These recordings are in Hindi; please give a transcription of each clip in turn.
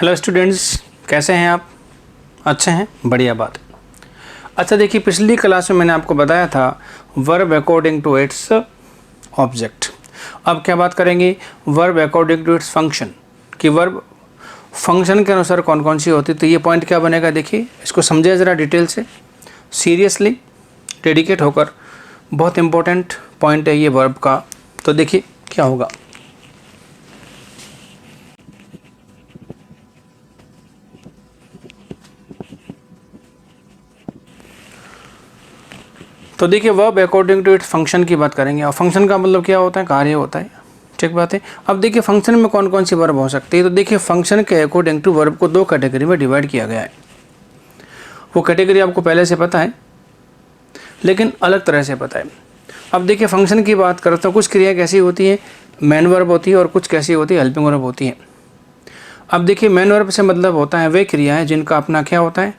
हेलो स्टूडेंट्स, कैसे हैं आप? अच्छे हैं, बढ़िया बात है। अच्छा देखिए, पिछली क्लास में मैंने आपको बताया था verb according to its object. अब क्या बात करेंगे? Verb according to its function, कि वर्ब फंक्शन के अनुसार कौन कौन सी होती है। तो ये पॉइंट क्या बनेगा, देखिए इसको समझिए ज़रा डिटेल से, सीरियसली डेडिकेट होकर। बहुत इंपॉर्टेंट पॉइंट है ये वर्ब का। तो देखिए क्या होगा। तो देखिए verb according to its function की बात करेंगे, और फंक्शन का मतलब क्या होता है? कार्य होता है। ठीक बात है। अब देखिए फंक्शन में कौन कौन सी वर्ब हो सकती है। तो देखिए फंक्शन के अकॉर्डिंग टू वर्ब को दो कैटेगरी में डिवाइड किया गया है। वो कैटेगरी आपको पहले से पता है, लेकिन अलग तरह से पता है। अब देखिए फंक्शन की बात करें तो कुछ क्रिया कैसी होती है, मेन वर्ब होती है, और कुछ कैसी होती है, हेल्पिंग वर्ब होती है। अब देखिए मेन वर्ब से मतलब होता है वे क्रियाएं जिनका अपना क्या होता है,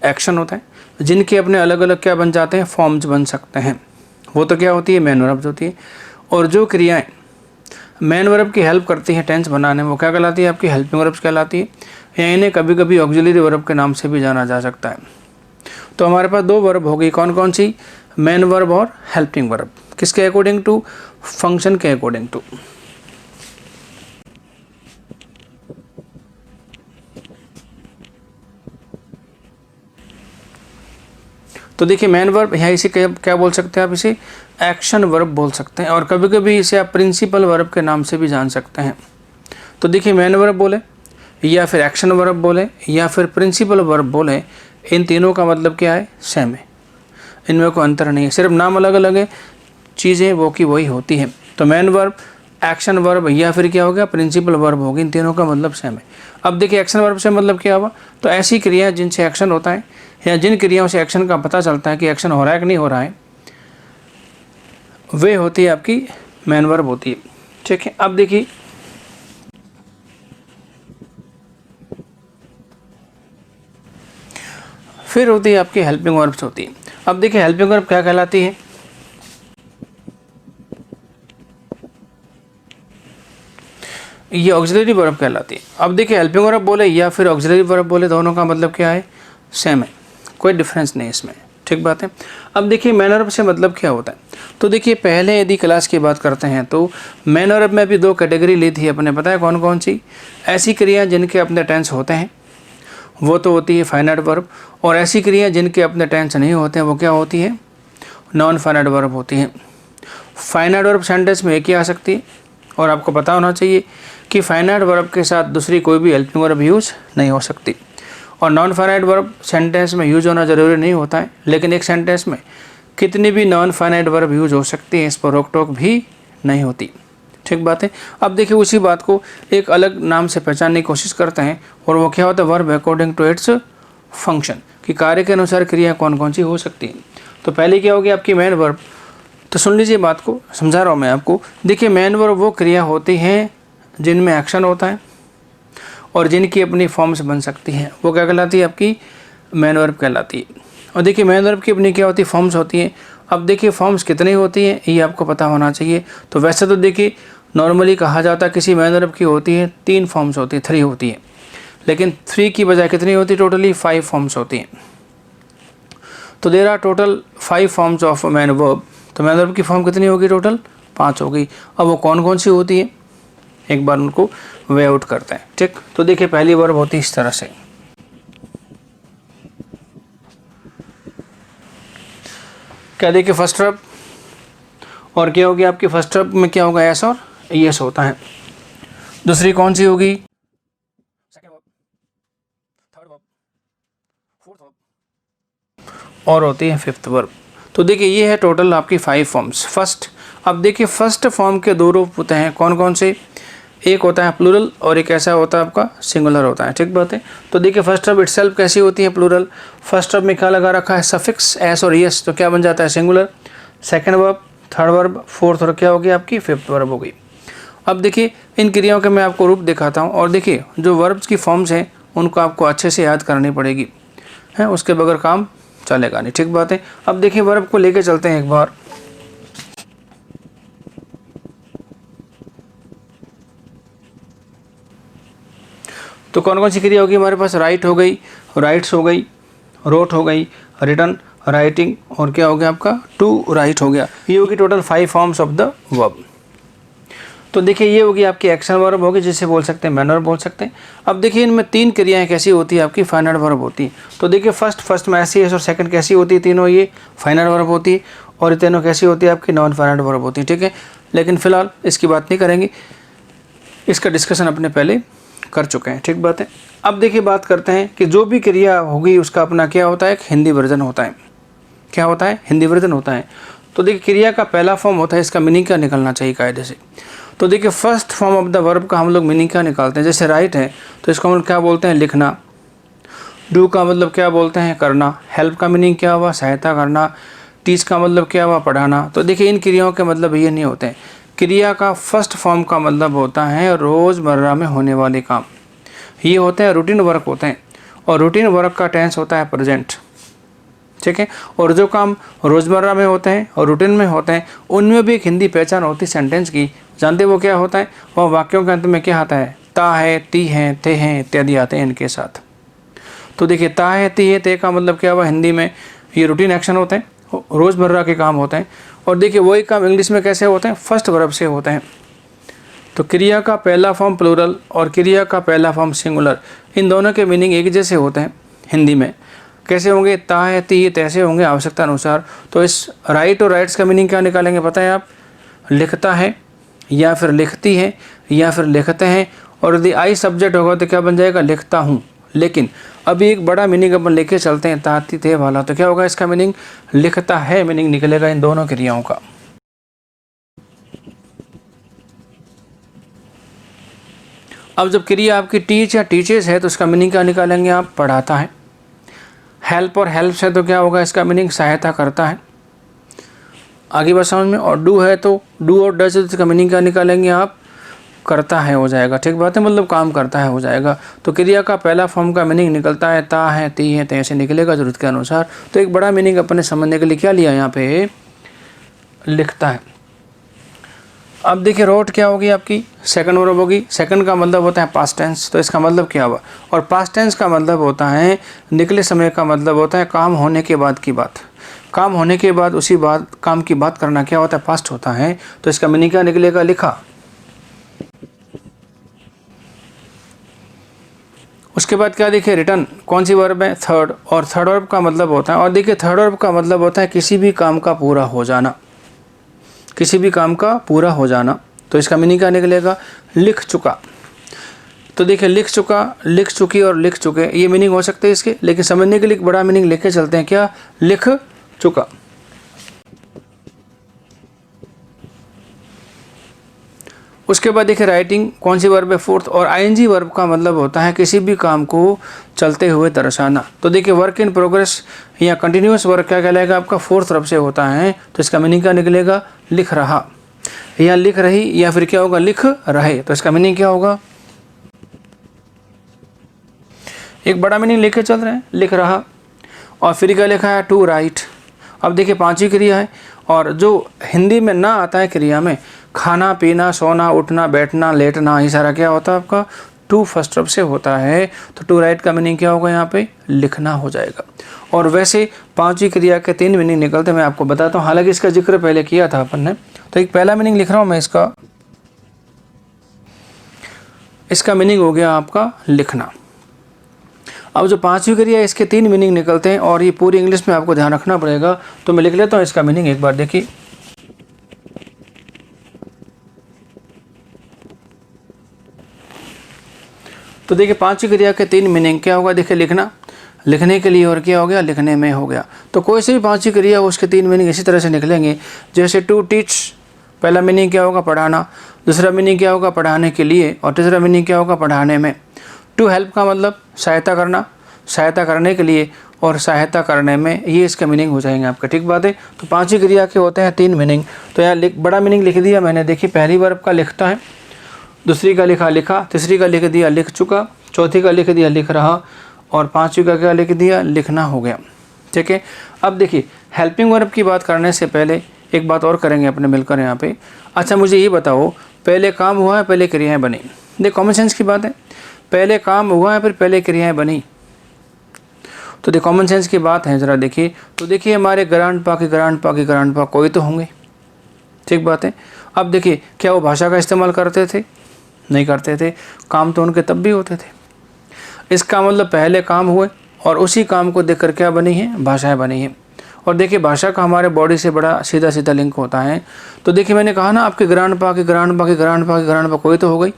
एक्शन होता है, जिनके अपने अलग अलग क्या बन जाते हैं, फॉर्म्स बन सकते हैं। वो तो क्या होती है, मेन वर्ब्स होती है। और जो क्रियाएं मेन वर्ब की हेल्प करती हैं टेंस बनाने में, वो क्या कहलाती है, आपकी हेल्पिंग वर्ब्स कहलाती है, या इन्हें कभी कभी ऑक्सिलरी वर्ब के नाम से भी जाना जा सकता है। तो हमारे पास दो वर्ब हो गई, कौन कौन सी? मेन वर्ब और हेल्पिंग वर्ब। किसके अकॉर्डिंग टू? फंक्शन के अकॉर्डिंग टू। तो देखिए मेन वर्ब यहाँ इसे क्या बोल सकते हैं आप? इसे एक्शन वर्ब बोल सकते हैं, और कभी कभी इसे आप प्रिंसिपल वर्ब के नाम से भी जान सकते हैं। तो देखिए मेन वर्ब बोले, या फिर एक्शन वर्ब बोले, या फिर प्रिंसिपल वर्ब बोले, इन तीनों का मतलब क्या है? सेम है। इनमें कोई अंतर नहीं है, सिर्फ नाम अलग अलग है, चीज़ें वो की वही होती हैं। तो मेन वर्ब, एक्शन वर्ब, या फिर क्या हो गया, प्रिंसिपल वर्ब होगी, इन तीनों का मतलब सेम है। अब देखिए एक्शन वर्ब से मतलब क्या हुआ? तो ऐसी क्रिया जिनसे एक्शन होता है, या जिन क्रियाओं से एक्शन का पता चलता है कि एक्शन हो रहा है कि नहीं हो रहा है, वे होती है आपकी मेन वर्ब होती है। ठीक है। अब देखिए फिर होती है आपकी हेल्पिंग वर्ब्स होती है। अब देखिए हेल्पिंग वर्ब क्या कहलाती है? ये ऑक्सिलरी वर्ब कहलाती है। अब देखिए हेल्पिंग वर्ब बोले या फिर ऑक्सिलरी वर्ब बोले, दोनों का मतलब क्या है? सेम है, कोई डिफरेंस नहीं इसमें। ठीक बात है। अब देखिए मेन वर्ब से मतलब क्या होता है। तो देखिए पहले यदि क्लास की बात करते हैं तो मेन वर्ब में भी दो कैटेगरी ली थी अपने, पता है कौन कौन सी? ऐसी क्रियाएं जिनके अपने टेंस होते हैं, वो तो होती है फाइनाइट वर्ब, और ऐसी क्रियाएं जिनके अपने टेंस नहीं होते हैं, वो क्या होती है? नॉन फाइनाइट वर्ब होती हैं। फाइनाइट वर्ब सेंटेंस में एक ही आ सकती है, और आपको पता होना चाहिए कि फाइनाइट वर्ब के साथ दूसरी कोई भी हेल्पिंग वर्ब यूज नहीं हो सकती। और नॉन फाइनाइट वर्ब सेंटेंस में यूज होना ज़रूरी नहीं होता है, लेकिन एक सेंटेंस में कितनी भी नॉन फाइनाइट वर्ब यूज हो सकती है, इस पर रोक टोक भी नहीं होती। ठीक बात है। अब देखिए उसी बात को एक अलग नाम से पहचानने की कोशिश करते हैं, और वो क्या होता है? Verb according to its function, कि कार्य के अनुसार क्रिया कौन कौन सी हो सकती हैं। तो पहले क्या होगी आपकी मेन वर्ब। तो सुन लीजिए बात को, समझा रहा हूँ मैं आपको। देखिए मेन वर्ब वो क्रिया होती हैं जिनमें एक्शन होता है और जिनकी अपनी फॉर्म्स बन सकती हैं, वो क्या कहलाती है? आपकी मेन वर्ब कहलाती है। और देखिए मेन वर्ब की अपनी क्या होती है? फॉर्म्स होती हैं। अब देखिए फॉर्म्स कितनी होती हैं ये आपको पता होना चाहिए। तो वैसे तो देखिए नॉर्मली कहा जाता है किसी मेन वर्ब की होती है 3 फॉर्म्स होती है, 3 होती है, लेकिन 3 की बजाय कितनी होती है? टोटली 5 फॉर्म्स होती हैं। तो there are total 5 forms of main verb. तो मेन वर्ब की फॉर्म कितनी होगी? टोटल 5 होगी। अब वो कौन कौन सी होती है, एक बार उनको वे आउट करते हैं। ठीक। तो देखिए पहली वर्ब होती है इस तरह से, क्या देखिए फर्स्ट वर्ब, और क्या होगी आपकी फर्स्ट वर्ब में? क्या होगा? एस और यस होता है। दूसरी कौन सी होगी? Second verb, third verb, fourth verb, और होती है फिफ्थ वर्ब। तो देखिए ये है टोटल आपकी 5 फॉर्म्स। फर्स्ट, अब देखिए फर्स्ट फॉर्म के दो रूप होते हैं, कौन कौन से? एक होता है प्लूरल, और एक ऐसा होता है आपका सिंगुलर होता है। ठीक बात है। तो देखिए फर्स्ट वर्ब इटसेल्फ कैसी होती है? प्लूरल। फर्स्ट वर्ब में क्या लगा रखा है? सफिक्स एस और यस, तो क्या बन जाता है? Singular. Second verb, third verb, fourth verb क्या होगी आपकी? फिफ्थ वर्ब हो गई। अब देखिए इन क्रियाओं के मैं आपको रूप दिखाता हूँ, और देखिए जो वर्ब्स की फॉर्म्स हैं उनको आपको अच्छे से याद करनी पड़ेगी, है उसके बगैर काम चलेगा नहीं। ठीक बात है। अब देखिए वर्ब को लेके चलते हैं एक बार। तो कौन कौन सी क्रिया होगी हमारे पास, राइट हो गई, राइट्स हो गई, रोट हो गई, रिटन, राइटिंग, और क्या हो गया आपका टू राइट हो गया। ये होगी total 5 forms of the verb. तो देखिए ये होगी आपकी एक्शन वर्ब होगी, जिसे बोल सकते हैं मैन वर्ब बोल सकते हैं। अब देखिए इनमें 3 क्रियाएं कैसी होती है आपकी, फाइनाइट वर्ब होती है। तो देखिए फर्स्ट में ऐसी है और सेकंड कैसी होती है, तीनों ये फाइनाइट वर्ब होती है, और ये तीनों कैसी होती है आपकी नॉन फाइनाइट वर्ब होती है, ठीक है। लेकिन फिलहाल इसकी बात नहीं करेंगे, इसका डिस्कशन अपने पहले कर चुके हैं, ठीक बात है। अब देखिए बात करते हैं कि जो भी क्रिया होगी उसका अपना क्या होता है, एक हिंदी वर्जन होता है। क्या होता है, हिंदी वर्जन होता है। तो देखिए क्रिया का पहला फॉर्म होता है, इसका मीनिंग क्या निकलना चाहिए कायदे से। तो देखिए first form of the verb का हम लोग मीनिंग क्या निकालते हैं, जैसे राइट है तो इसको हम लोग क्या बोलते हैं, लिखना। डू का मतलब क्या बोलते हैं, करना। हेल्प का मीनिंग क्या हुआ, सहायता करना। टीच का मतलब क्या हुआ, पढ़ाना। तो देखिए इन क्रियाओं के मतलब ये नहीं होते हैं। क्रिया का फर्स्ट फॉर्म का मतलब होता है रोज़मर्रा में होने वाले काम, ये होते हैं रूटीन वर्क होते हैं, और रूटीन वर्क का टेंस होता है प्रेजेंट, ठीक है। और जो काम रोज़मर्रा में होते हैं और रूटीन में होते हैं उनमें भी एक हिंदी पहचान होती है सेंटेंस की, जानते वो क्या होता है, वह वाक्यों के अंत में क्या आता है, ता है, ती है, ते हैं इत्यादि आते हैं इनके साथ। तो देखिए ता है, ती है, ते का मतलब क्या हुआ हिंदी में, ये रूटीन एक्शन होते हैं, रोज़मर्रा के काम होते हैं। और देखिए वही काम इंग्लिश में कैसे होते हैं, फर्स्ट वर्ब से होते हैं। तो क्रिया का पहला फॉर्म प्लूरल और क्रिया का पहला फॉर्म सिंगुलर, इन दोनों के मीनिंग एक जैसे होते हैं हिंदी में। कैसे होंगे, ता है, ती है, तैसे होंगे आवश्यकता अनुसार। तो इस राइट और राइट्स का मीनिंग क्या निकालेंगे पता है आप, लिखता है या फिर लिखती है या फिर लिखते हैं, और यदि आई सब्जेक्ट होगा तो क्या बन जाएगा, लिखता हूँ। लेकिन अभी एक बड़ा मीनिंग अपन लेके चलते हैं ताती थे वाला, तो क्या होगा इसका मीनिंग, लिखता है मीनिंग निकलेगा इन दोनों क्रियाओं का। अब जब क्रिया आपकी टीच या टीचेस है तो इसका मीनिंग क्या निकालेंगे आप, पढ़ाता है। हेल्प और हेल्प्स है तो क्या होगा इसका मीनिंग, सहायता करता है। आगे बात समझ में। और डू है तो डू और डज, इसका मीनिंग क्या निकालेंगे आप, करता है हो जाएगा, ठीक बात है, मतलब काम करता है हो जाएगा। तो क्रिया का पहला फॉर्म का मीनिंग निकलता है ता है, ती है, तैसे निकलेगा जरूरत के अनुसार। तो एक बड़ा मीनिंग अपने समझने के लिए क्या लिया यहाँ पे, लिखता है। अब देखिए रोट क्या होगी आपकी, सेकंड वर्ब होगी। सेकंड का मतलब होता है पास्ट टेंस, तो इसका मतलब क्या हुआ, और पास्ट टेंस का मतलब होता है निकले समय का मतलब होता है काम होने के बाद की बात। काम होने के बाद उसी बात काम की बात करना क्या होता है, पास्ट होता है। तो इसका मीनिंग क्या निकलेगा, लिखा। उसके बाद क्या देखिए रिटर्न, कौन सी वर्ब है, थर्ड, और थर्ड वर्ब का मतलब होता है, और देखिए थर्ड वर्ब का मतलब होता है किसी भी काम का पूरा हो जाना, किसी भी काम का पूरा हो जाना। तो इसका मीनिंग क्या निकलेगा, लिख चुका। तो देखिए लिख चुका, लिख चुकी और लिख चुके, ये मीनिंग हो सकते हैं इसके, लेकिन समझने के लिए एक बड़ा मीनिंग लेके चलते हैं, क्या, लिख चुका। उसके बाद देखिए राइटिंग, कौन सी वर्ब है, फोर्थ, और आईएनजी वर्ब का मतलब होता है किसी भी काम को चलते हुए दर्शाना। तो देखिए वर्क इन प्रोग्रेस या कंटिन्यूस वर्क क्या कहलाएगा आपका, फोर्थ वर्ब से होता है। तो इसका मीनिंग क्या निकलेगा, लिख रहा, या लिख रही, या फिर क्या होगा, लिख रहे। तो इसका मीनिंग क्या होगा, एक बड़ा मीनिंग लेके चल रहे हैं, लिख रहा। और फिर क्या लिखा है, टू राइट। अब देखिए पांचवी क्रिया है, और जो हिंदी में ना आता है क्रिया में, खाना पीना सोना उठना बैठना लेटना, ये सारा क्या होता है आपका, टू फर्स्ट वर्ब से होता है। तो टू राइट का मीनिंग क्या होगा यहाँ पे, लिखना हो जाएगा। और वैसे पांचवी क्रिया के 3 मीनिंग निकलते मैं आपको बताता हूँ, हालांकि इसका जिक्र पहले किया था अपन ने। तो एक पहला मीनिंग लिख रहा हूँ मैं, इसका मीनिंग हो गया आपका लिखना। अब जो पांचवी क्रिया है इसके 3 मीनिंग निकलते हैं, और ये पूरी इंग्लिश में आपको ध्यान रखना पड़ेगा। तो मैं लिख लेता हूँ इसका मीनिंग एक बार देखिए। तो देखिए पांचवी क्रिया के 3 मीनिंग क्या होगा, देखिए लिखना, लिखने के लिए, और क्या हो गया, लिखने में हो गया। तो कोई सी भी पांचवी क्रिया हो उसके 3 मीनिंग इसी तरह से निकलेंगे। जैसे टू टीच, पहला मीनिंग क्या होगा, पढ़ाना। दूसरा मीनिंग क्या होगा, पढ़ाने के लिए। और तीसरा मीनिंग क्या होगा, पढ़ाने में। टू हेल्प का मतलब सहायता करना, सहायता करने के लिए और सहायता करने में, ये इसका मीनिंग हो जाएंगे आपका, ठीक बात है। तो पांचवी क्रिया के होते हैं 3 मीनिंग। तो यहाँ बड़ा मीनिंग लिख दिया मैंने, देखिए पहली वर्ब का लिखता है, दूसरी का लिखा लिखा, तीसरी का लिख दिया लिख चुका, चौथी का लिख दिया लिख रहा, और पांचवी का क्या लिख दिया, लिखना हो गया, ठीक है। अब देखिए हेल्पिंग वर्ब की बात करने से पहले एक बात और करेंगे अपने मिलकर यहाँ पे। अच्छा मुझे ये बताओ, पहले काम हुआ है पहले क्रियाएं बनी, देख कॉमन सेंस की बात है। पहले काम हुआ है फिर पहले क्रियाएं बनी। तो देखिए कॉमन सेंस की बात है, ज़रा देखिए। तो देखिए हमारे ग्रांडपा के ग्रांडपा के ग्रांडपा कोई तो होंगे, ठीक बात है। अब देखिए क्या वो भाषा का इस्तेमाल करते थे? नहीं करते थे। काम तो उनके तब भी होते थे। इसका मतलब पहले काम हुए और उसी काम को देखकर क्या बनी है? भाषाएं बनी हैं। और देखिए भाषा का हमारे बॉडी से बड़ा सीधा सीधा लिंक होता है। तो देखिए मैंने कहा ना, आपके ग्रांडपा के ग्रांडपा के ग्रांडपा के ग्रांडपा कोई तो हो गई।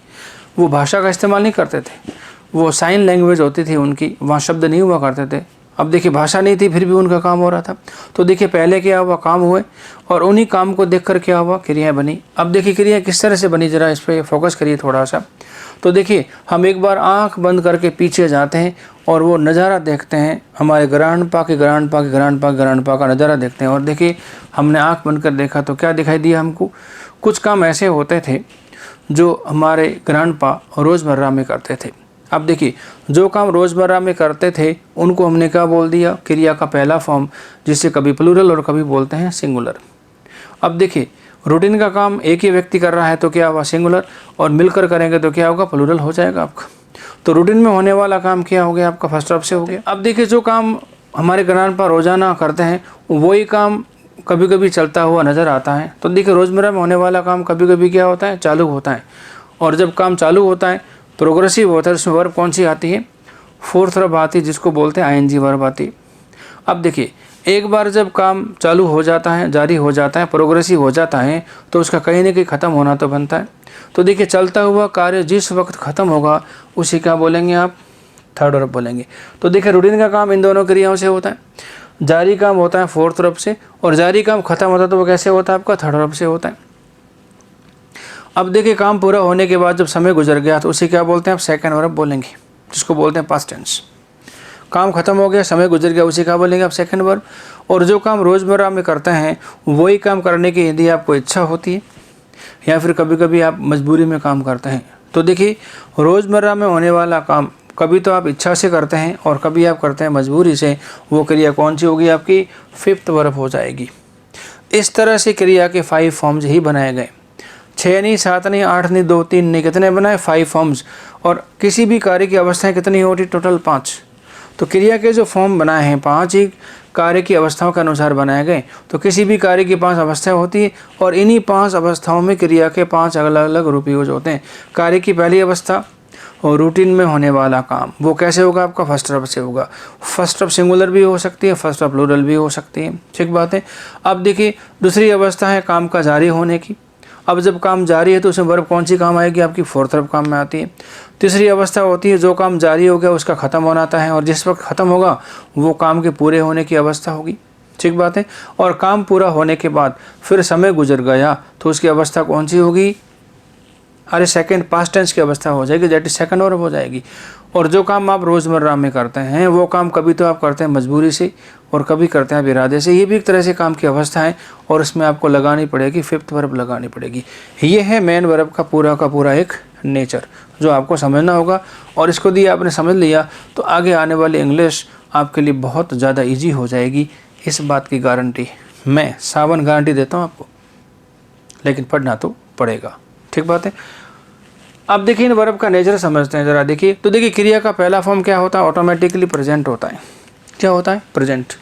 वो भाषा का इस्तेमाल नहीं करते थे, वो साइन लैंग्वेज होती थी उनकी, वहाँ शब्द नहीं हुआ करते थे। अब देखिए भाषा नहीं थी फिर भी उनका काम हो रहा था। तो देखिए पहले क्या हुआ? काम हुए और उन्हीं काम को देखकर क्या हुआ? क्रियाएं बनी। अब देखिए क्रिया किस तरह से बनी, ज़रा इस पर फोकस करिए थोड़ा सा। तो देखिए हम एक बार आंख बंद करके पीछे जाते हैं और वो नज़ारा देखते हैं, हमारे ग्रांडपा के ग्रांडपा के ग्रांडपा के ग्रांडपा का नज़ारा देखते हैं। और देखिए हमने आंख बंद कर देखा तो क्या दिखाई दिया हमको? कुछ काम ऐसे होते थे जो हमारे ग्रांडपा रोज़मर्रा में करते थे। अब देखिए जो काम रोज़मर्रा में करते थे उनको हमने क्या बोल दिया? क्रिया का पहला फॉर्म, जिसे कभी प्लूरल और कभी बोलते हैं सिंगुलर। अब देखिए रूटीन का काम एक ही व्यक्ति कर रहा है तो क्या हुआ? सिंगुलर। और मिलकर करेंगे तो क्या होगा? प्लूरल हो जाएगा आपका। तो रूटीन में होने वाला काम क्या हो गया आपका? फर्स्ट ऑफ से हो गया। अब देखिए जो काम हमारे ग्रांडपा रोज़ाना करते हैं वही काम कभी कभी चलता हुआ नज़र आता है। तो देखिए रोज़मर्रा में होने वाला काम कभी कभी क्या होता है? चालू होता है। और जब काम चालू होता है प्रोग्रेसिव होता है, उसमें वर्ब कौन सी आती है? फोर्थ वर्ब आती है, जिसको बोलते हैं आईएनजी वर्ब आती है। अब देखिए एक बार जब काम चालू हो जाता है, जारी हो जाता है, प्रोग्रेसिव हो जाता है, तो उसका कहीं ना कहीं ख़त्म होना तो बनता है। तो देखिए चलता हुआ कार्य जिस वक्त ख़त्म होगा उसे क्या बोलेंगे आप? थर्ड वर्ब बोलेंगे। तो देखिए रूटीन का काम इन दोनों क्रियाओं से होता है। जारी काम होता है फोर्थ वर्ब से, और जारी काम खत्म होता है तो वो कैसे होता है आपका? थर्ड वर्ब से होता है। अब देखिए काम पूरा होने के बाद जब समय गुजर गया तो उसे क्या बोलते हैं आप? सेकंड वर्ब बोलेंगे, जिसको बोलते हैं पास्ट टेंस। काम खत्म हो गया, समय गुजर गया, उसे क्या बोलेंगे आप? Second verb. और जो काम रोज़मर्रा में करते हैं वही काम करने की यदि आपको इच्छा होती है या फिर कभी कभी आप मजबूरी में काम करते हैं, तो देखिए रोज़मर्रा में होने वाला काम कभी तो आप इच्छा से करते हैं और कभी आप करते हैं मजबूरी से, वो क्रिया कौन सी होगी आपकी? फिफ्थ वर्ब हो जाएगी। इस तरह से क्रिया के 5 फॉर्म्स ही बनाए गए। 6 नहीं, 7 नहीं, 8 नहीं, 2 3 नहीं, कितने बनाए? 5 फॉर्म्स। और किसी भी कार्य की अवस्थाएं कितनी होती? टोटल 5। तो क्रिया के जो फॉर्म बनाए हैं 5 ही कार्य की अवस्थाओं के अनुसार बनाए गए। तो किसी भी कार्य की 5 अवस्थाएं होती है और इन्हीं 5 अवस्थाओं में क्रिया के 5 अलग अलग रूप यूज होते हैं। कार्य की पहली अवस्था और रूटीन में होने वाला काम, वो कैसे होगा आपका? फर्स्ट वर्ब से होगा। फर्स्ट वर्ब सिंगुलर भी हो सकती है, फर्स्ट वर्ब प्लूरल भी हो सकती है, ठीक बात है। अब देखिए दूसरी अवस्था है काम का जारी होने की। अब जब काम जारी है तो उसमें वर्ब कौन सी काम आएगी आपकी? फोर्थ वर्ब काम में आती है। तीसरी अवस्था होती है जो काम जारी हो गया उसका ख़त्म होना आता है, और जिस वक्त ख़त्म होगा वो काम के पूरे होने की अवस्था होगी, ठीक बात है। और काम पूरा होने के बाद फिर समय गुजर गया तो उसकी अवस्था कौन सी होगी? अरे सेकंड पास्ट टेंस की अवस्था हो जाएगी, दैट इज सेकंड वर्ब हो जाएगी। और जो काम आप रोज़मर्रा में करते हैं वो काम कभी तो आप करते हैं मजबूरी से और कभी करते हैं इरादे से। ये भी एक तरह से काम की अवस्था है और इसमें आपको लगानी पड़ेगी फिफ्थ वर्ब लगानी पड़ेगी। ये है मेन वर्ब का पूरा एक नेचर जो आपको समझना होगा। और इसको दिए आपने समझ लिया तो आगे आने वाली इंग्लिश आपके लिए बहुत ज़्यादा ईजी हो जाएगी, इस बात की गारंटी मैं सावन गारंटी देता हूँ आपको। लेकिन पढ़ना तो पड़ेगा, ठीक बात है। अब देखिए इन वर्ब का नेचर समझते हैं ज़रा। देखिए तो देखिए क्रिया का पहला फॉर्म क्या होता है? ऑटोमेटिकली प्रेजेंट होता है। क्या होता है? प्रेजेंट।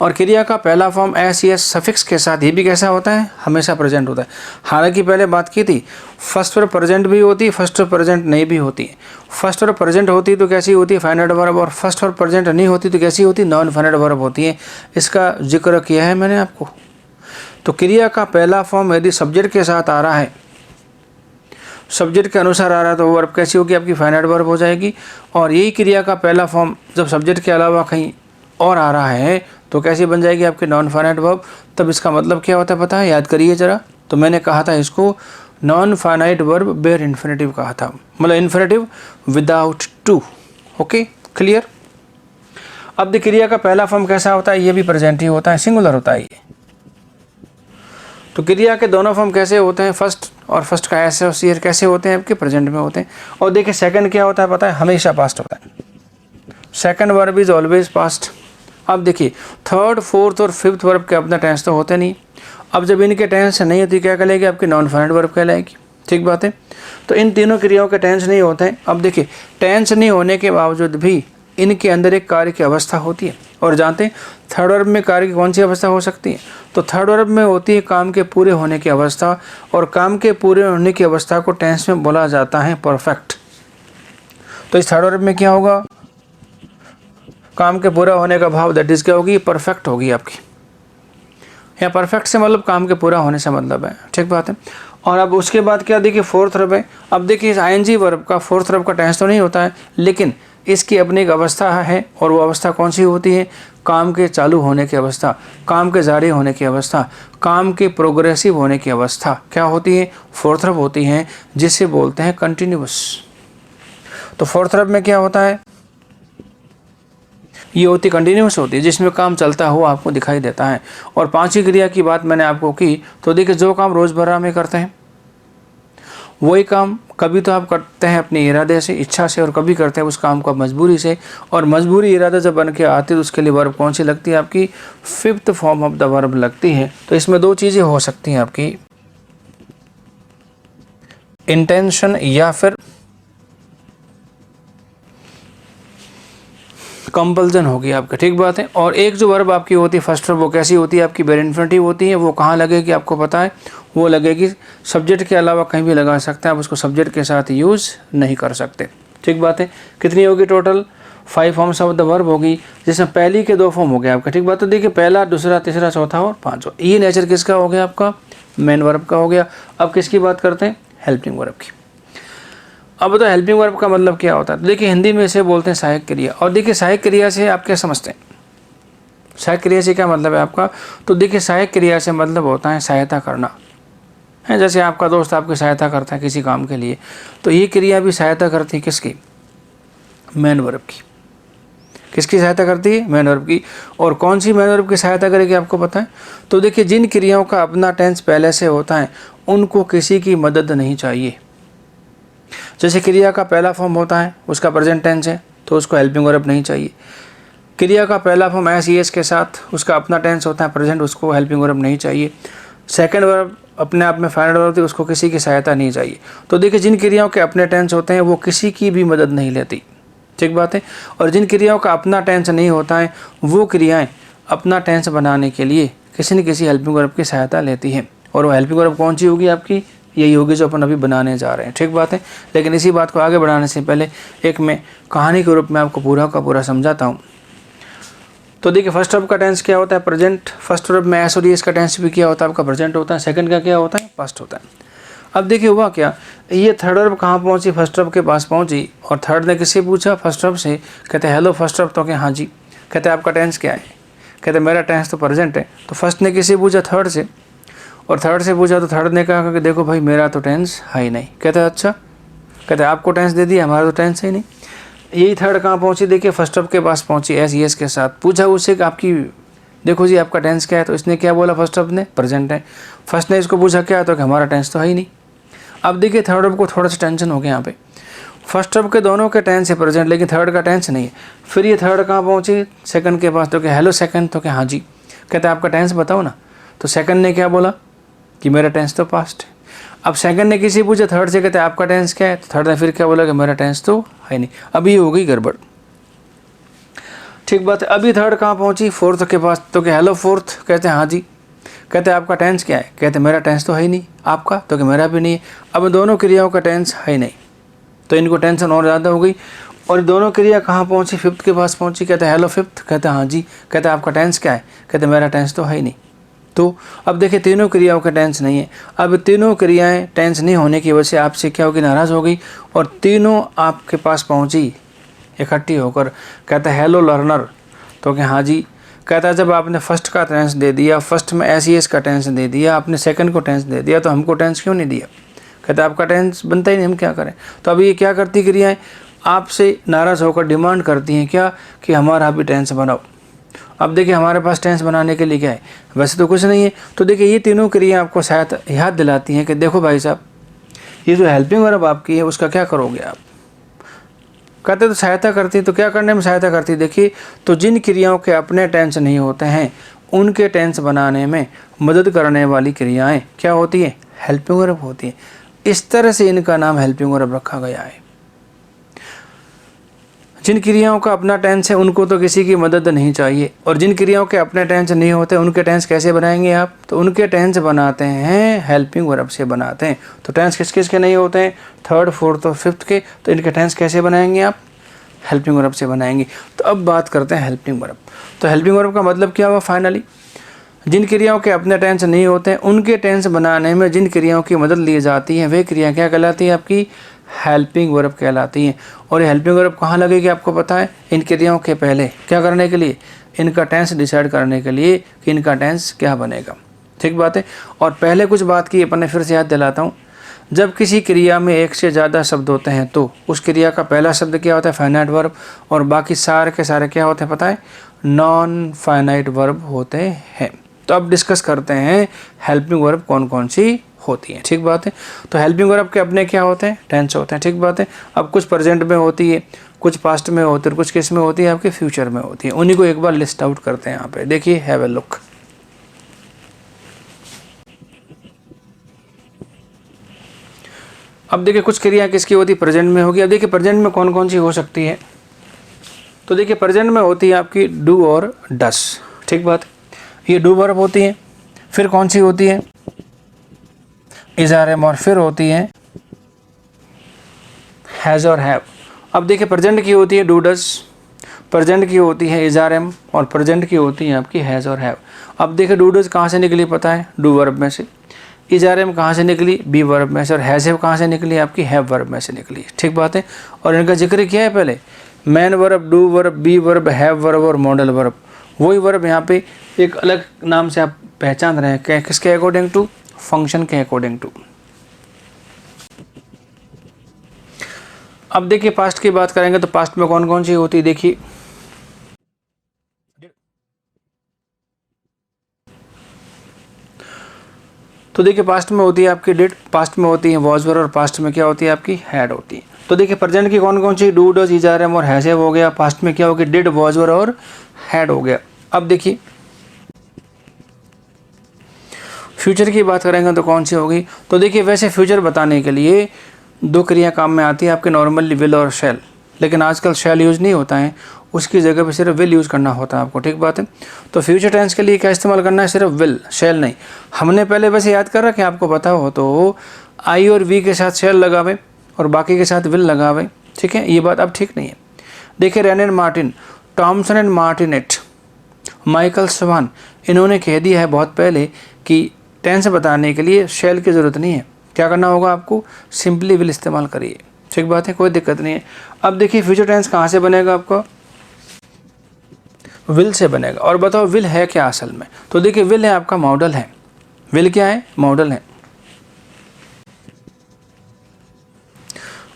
और क्रिया का पहला फॉर्म एस एस सफिक्स के साथ ये भी कैसा होता है? हमेशा प्रेजेंट होता है। हालांकि पहले बात की थी फर्स्ट वर्ब प्रेजेंट भी होती है, फर्स्ट वर्ब प्रेजेंट नहीं भी होती है। फर्स्ट वर्ब प्रेजेंट होती है तो कैसी होती है? Finite verb. और फर्स्ट वर्ब प्रेजेंट नहीं होती तो कैसी होती है? नॉन फाइनाइट वर्ब होती है। इसका जिक्र किया है मैंने आपको। तो क्रिया का पहला फॉर्म यदि सब्जेक्ट के साथ आ रहा है, सब्जेक्ट के अनुसार आ रहा है तो वर्ब कैसी होगी आपकी? फाइनाइट वर्ब हो जाएगी। और यही क्रिया का पहला फॉर्म जब सब्जेक्ट के अलावा कहीं और आ रहा है तो कैसी बन जाएगी आपकी? Non finite verb. तब इसका मतलब क्या होता है पता है? याद करिए ज़रा। तो मैंने कहा था इसको non finite verb bare infinitive कहा था, मतलब infinitive without to. Okay, clear. अब द क्रिया का पहला फॉर्म कैसा होता है? ये भी प्रेजेंट ही होता है, सिंगुलर होता है ये। तो क्रिया के दोनों फॉर्म कैसे होते हैं? फर्स्ट और फर्स्ट का एसोसिएट कैसे होते हैं आपके? प्रेजेंट में होते हैं। और देखिए सेकंड क्या होता है पता है? हमेशा पास्ट होता है। Second verb is always past. अब देखिए थर्ड, फोर्थ और फिफ्थ वर्ब के अपना टेंस तो होते नहीं। अब जब इनके टेंस नहीं होती क्या कहलाएगी? आपकी नॉन फाइनाइट वर्ब कहलाएगी। ठीक बात है। तो इन तीनों क्रियाओं के टेंस नहीं होते हैं। अब देखिए टेंस नहीं होने के बावजूद भी इनके अंदर एक कार्य की अवस्था होती है। और जानते हैं थर्ड वर्ब में कार्य की कौन सी अवस्था हो सकती है? तो थर्ड वर्ब में होती है काम के पूरे होने की अवस्था, और काम के पूरे होने की अवस्था को टेंस में बोला जाता है परफेक्ट। तो इस थर्ड वर्ब में क्या होगा? काम के पूरा होने का भाव, दैट इज क्या होगी? परफेक्ट होगी आपकी। या परफेक्ट से मतलब काम के पूरा होने से मतलब है। ठीक बात है। और अब उसके बाद क्या देखिए फोर्थ वर्ब है। अब देखिए इस आईएनजी वर्ब का फोर्थ वर्ब का टेंस तो नहीं होता है, लेकिन इसकी अपनी एक अवस्था है। और वो अवस्था कौन सी होती है? काम के चालू होने की अवस्था, काम के जारी होने की अवस्था, काम के प्रोग्रेसिव होने की अवस्था क्या होती है? फोर्थ वर्ब होती है, जिसे बोलते हैं कंटिन्यूअस। तो फोर्थ वर्ब में क्या होता है? ये होती कंटिन्यूस होती है, जिसमें काम चलता हुआ आपको दिखाई देता है। और पांचवी क्रिया की बात मैंने आपको की, तो देखिए जो काम रोज़मर्रा में करते हैं वही काम कभी तो आप करते हैं अपने इरादे से, इच्छा से, और कभी करते हैं उस काम को मजबूरी से। और मजबूरी इरादा जब बन के आती है तो उसके लिए वर्ब कौन सी लगती है? आपकी fifth form of the verb लगती है। तो इसमें दो चीज़ें हो सकती हैं आपकी, इंटेंशन या फिर कंपल्जन होगी आपका। ठीक बात है। और एक जो वर्ब आपकी होती है फर्स्ट वर्ब, वो कैसी होती है? आपकी वेरी इन्फिनिटिव होती है। वो कहाँ लगेगी आपको पता है? वो लगेगी सब्जेक्ट के अलावा कहीं भी लगा सकते हैं आप उसको, सब्जेक्ट के साथ यूज़ नहीं कर सकते। ठीक बात है। कितनी होगी total? 5 forms of the verb होगी, जिसमें पहली के 2 फॉर्म हो गए आपका। ठीक बात। तो देखिए पहला, दूसरा, तीसरा, चौथा और पाँचवा, ये नेचर किसका हो गया? आपका मेन वर्ब का हो गया। अब किसकी बात करते हैं? हेल्पिंग वर्ब की। अब तो हेल्पिंग वर्ब का मतलब क्या होता है? तो देखिए हिंदी में इसे बोलते हैं सहायक क्रिया। और देखिए सहायक क्रिया से आप क्या समझते हैं? सहायक क्रिया से क्या मतलब है आपका? तो देखिए सहायक क्रिया से मतलब होता है सहायता करना है। जैसे आपका दोस्त आपकी सहायता करता है किसी काम के लिए, तो ये क्रिया भी सहायता करती है किसकी? मेन वर्ब की। किसकी सहायता करती है? मेन वर्ब की। और कौन सी मेन वर्ब की सहायता करेगी आपको पता है? तो देखिए जिन क्रियाओं का अपना टेंस पहले से होता है उनको किसी की मदद नहीं चाहिए। जैसे क्रिया का पहला फॉर्म होता है, उसका प्रेजेंट टेंस है, तो उसको हेल्पिंग वर्ब नहीं चाहिए। क्रिया का पहला फॉर्म एस ई एस के साथ, उसका अपना टेंस होता है प्रेजेंट, उसको हेल्पिंग वर्ब नहीं चाहिए। सेकंड वर्ब अपने आप में फाइनल वर्ब होती है, उसको किसी की सहायता नहीं चाहिए। तो देखिए जिन क्रियाओं के अपने टेंस होते हैं वो किसी की भी मदद नहीं लेती। ठीक बात है। और जिन क्रियाओं का अपना टेंस नहीं होता है वो क्रियाएं अपना टेंस बनाने के लिए किसी न किसी हेल्पिंग वर्ब की सहायता लेती हैं। और वो हेल्पिंग वर्ब कौन सी होगी आपकी? यही होगी जो अपन अभी बनाने जा रहे हैं। ठीक बात है। लेकिन इसी बात को आगे बढ़ाने से पहले एक मैं कहानी के रूप में आपको पूरा का पूरा समझाता हूँ। तो देखिए फर्स्ट वर्ब का टेंस क्या होता है? प्रेजेंट। फर्स्ट वर्ब में एस और एस का टेंस भी क्या होता है? आपका प्रेजेंट होता है। सेकंड का क्या होता है? पास्ट होता है। अब देखिए हुआ क्या, ये थर्ड वर्ब कहाँ पहुँची? फर्स्ट वर्ब के पास पहुँची। और थर्ड ने किससे पूछा? फर्स्ट वर्ब से। कहते हैं हेलो फर्स्ट वर्ब, तो क्या हाँ जी। कहते हैं आपका टेंस क्या है? कहते मेरा टेंस तो प्रेजेंट है। तो फर्स्ट ने किससे पूछा? थर्ड से। और थर्ड से पूछा तो थर्ड ने कहा कि देखो भाई मेरा तो टेंस है ही नहीं। कहते हैं अच्छा। कहते हैं आपको टेंस दे दिया, हमारा तो टेंस है ही नहीं। यही थर्ड कहाँ पहुँची? देखिए फर्स्ट वर्ब के पास पहुँची एस यस के साथ। पूछा उससे कि आपकी देखो जी आपका टेंस क्या है? तो इसने क्या बोला? फर्स्ट वर्ब ने प्रेजेंट है। फर्स्ट ने इसको पूछा क्या? तो कि हमारा टेंस तो है ही नहीं। अब देखिए थर्ड वर्ब को थोड़ा सा टेंशन हो गया यहाँ पे। फर्स्ट वर्ब के दोनों के टेंस है प्रेजेंट, लेकिन थर्ड का टेंस नहीं है। फिर ये थर्ड कहाँ पहुँची? सेकंड के पास। तो क्या हेलो सेकंड, तो क्या हाँ जी। कहते हैं आपका टेंस बताओ ना। तो सेकंड ने क्या बोला कि मेरा टेंस तो पास्ट है। अब सेकंड ने किसी पूछा थर्ड से, कहते हैं आपका टेंस क्या है? तो थर्ड ने फिर क्या बोला कि मेरा टेंस तो है नहीं। अभी हो गई गड़बड़। ठीक बात है। अभी थर्ड कहाँ पहुँची? फोर्थ के पास। तो क्या हेलो फोर्थ, कहते हैं हाँ जी। कहते हैं आपका टेंस क्या है? कहते हैं मेरा टेंस तो है ही नहीं। आपका? तो क्या मेरा भी नहीं है। अब दोनों क्रियाओं का टेंस है ही नहीं, तो इनको टेंशन और ज़्यादा हो गई। और दोनों क्रिया कहाँ पहुँची? फिफ्थ के पास पहुँची। कहते हैं हेलो फिफ्थ, कहते हैं हाँ जी। कहते हैं आपका टेंस क्या है? कहते हैं मेरा टेंस तो है ही नहीं। तो अब देखिए तीनों क्रियाओं का टेंस नहीं है। अब तीनों क्रियाएं टेंस नहीं होने की वजह से आपसे क्या होगी? नाराज़ हो गई। और तीनों आपके पास पहुंची इकट्ठी होकर। कहता है हेलो लर्नर, तो क्या हाँ जी। कहता है जब आपने फर्स्ट का टेंस दे दिया, फर्स्ट में एस एस का टेंस दे दिया, आपने सेकंड को टेंस दे दिया, तो हमको टेंस क्यों नहीं दिया? कहता है आपका टेंस बनता ही नहीं, हम क्या करें? तो अभी ये क्या करती क्रियाएँ? आपसे नाराज़ होकर डिमांड करती हैं क्या? कि हमारा भी टेंस बनाओ। अब देखिए हमारे पास टेंस बनाने के लिए क्या है? वैसे तो कुछ नहीं है। तो देखिए ये तीनों क्रिया आपको शायद याद दिलाती हैं कि देखो भाई साहब, ये जो हेल्पिंग वर्ब आपकी है उसका क्या करोगे आप? कहते तो सहायता करती, तो क्या करने में सहायता करती? देखिए, तो जिन क्रियाओं के अपने टेंस नहीं होते हैं उनके टेंस बनाने में मदद करने वाली क्रियाएं क्या होती है? हेल्पिंग वर्ब होती है। इस तरह से इनका नाम हेल्पिंग वर्ब रखा गया है। जिन क्रियाओं का अपना टेंस है उनको तो किसी की मदद नहीं चाहिए, और जिन क्रियाओं के अपने टेंस नहीं होते उनके टेंस कैसे बनाएंगे आप? तो उनके टेंस बनाते हैं हेल्पिंग वर्ब से बनाते हैं। तो टेंस किस किस के नहीं होते हैं? थर्ड, फोर्थ और फिफ्थ के। तो इनके टेंस कैसे बनाएंगे आप? हेल्पिंग वर्ब से बनाएंगे। तो अब बात करते हैं हेल्पिंग वर्ब। तो हेल्पिंग वर्ब का मतलब क्या हुआ फाइनली? जिन क्रियाओं के अपने टेंस नहीं होते हैं उनके टेंस बनाने में जिन क्रियाओं की मदद ली जाती है वे क्रिया क्या कहलाती है? आपकी हेल्पिंग वर्ब कहलाती है। और ये हेल्पिंग वर्ब कहाँ लगेगी आपको पता है? इन क्रियाओं के पहले क्या करने के लिए? इनका टेंस डिसाइड करने के लिए कि इनका टेंस क्या बनेगा। ठीक बात है। और पहले कुछ बात की अपन ने फिर से याद दिलाता हूँ, जब किसी क्रिया में एक से ज़्यादा शब्द होते हैं तो उस क्रिया का पहला शब्द क्या होता है? फाइनाइट वर्ब, और बाकी सारे के सारे क्या होते हैं पता है? नॉन फाइनाइट वर्ब होते हैं। तो अब डिस्कस करते हैं हेल्पिंग वर्ब कौन कौन सी होती है। ठीक बात है। तो हेल्पिंग वर्ब के अपने क्या होते हैं? टेंस होते हैं। ठीक बात है। अब कुछ प्रेजेंट में होती है, कुछ पास्ट में होती है, कुछ किस में होती है? आपके फ्यूचर में होती है। उन्हीं को एक बार लिस्ट आउट करते हैं यहाँ पे। देखिए, हैव ए लुक। अब देखिए कुछ क्रिया किसकी होती है? प्रेजेंट में होगी। अब देखिए प्रेजेंट में कौन कौन सी हो सकती है? तो देखिए प्रेजेंट में होती है आपकी डू और डस। ठीक बात है। ये डू वर्ब होती है। फिर कौन सी होती है? Is are am. और फिर होती है हैज़ और हैव। अब देखिए प्रेजेंट की होती है डू डस, प्रेजेंट की होती है इज आर एम, और प्रेजेंट की होती है आपकी हैज़ और हैव। अब देखिए डू डस कहाँ से निकली पता है? डू वर्ब में से। इज आर एम कहाँ से निकली? बी वर्ब में से। और हैज़ हैव कहाँ से निकली? आपकी हैव वर्ब में से निकली। ठीक बात है। और इनका जिक्र किया है पहले, main verb, do verb, be verb, have verb और मॉडल वर्ब। वही वर्ब यहाँ पे एक अलग नाम से आप पहचान रहे हैं, किसके अकॉर्डिंग टू? फंक्शन के अकॉर्डिंग टू। अब देखिए पास्ट की बात करेंगे तो पास्ट में कौन कौन सी होती है? देखिए तो देखिए पास्ट में होती है आपकी डिड, पास्ट में होती है वॉज वर, और पास्ट में क्या होती है? आपकी हैड होती है। तो देखिए प्रेजेंट की कौन कौन सी? Do does is are am और हैज हैव हो गया। पास्ट में क्या हो गया? डिड, वॉज वर और हैड हो गया। अब देखिए फ्यूचर की बात करेंगे तो कौन सी होगी? तो देखिए वैसे फ्यूचर बताने के लिए दो क्रिया काम में आती है आपके नॉर्मली, विल और शैल। लेकिन आजकल शैल यूज़ नहीं होता है, उसकी जगह पे सिर्फ विल यूज़ करना होता है आपको। ठीक बात है। तो फ्यूचर टेंस के लिए क्या इस्तेमाल करना है? सिर्फ विल, शैल नहीं। हमने पहले वैसे याद कर रखा है, आपको पता हो तो आई और वी के साथ शैल लगावे और बाकी के साथ विल लगावे। ठीक है, ये बात अब ठीक नहीं है। देखिए Wren and Martin, Thomson and Martinet, Michael Swan, इन्होंने कह दिया है बहुत पहले कि टेंस बताने के लिए शैल की ज़रूरत नहीं है। क्या करना होगा आपको? सिंपली विल इस्तेमाल करिए। ठीक बात है, कोई दिक्कत नहीं है। अब देखिए फ्यूचर टेंस कहाँ से बनेगा आपका? विल से बनेगा। और बताओ विल है क्या असल में? तो देखिए विल है आपका मॉडल है। विल क्या है? मॉडल है।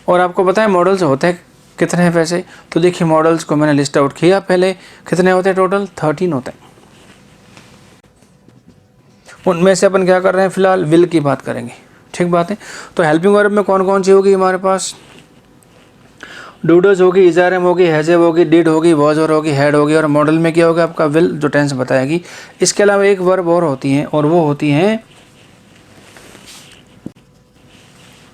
और आपको पता है मॉडल्स होते हैं कितने हैं वैसे? तो देखिए मॉडल्स को मैंने लिस्ट आउट किया पहले, कितने होते हैं टोटल? 13 होते हैं। उनमें से अपन क्या कर रहे हैं फिलहाल? विल की बात करेंगे। ठीक बात है। तो हेल्पिंग वर्ब में कौन कौन सी होगी हमारे पास? डू डज होगी, इज आर एम होगी, हैज हैव होगी, डिड होगी, वॉज और होगी, हैड होगी, और मॉडल में क्या होगा? आपका विल, जो टेंस बताएगी। इसके अलावा एक वर्ब और होती है, और वो होती है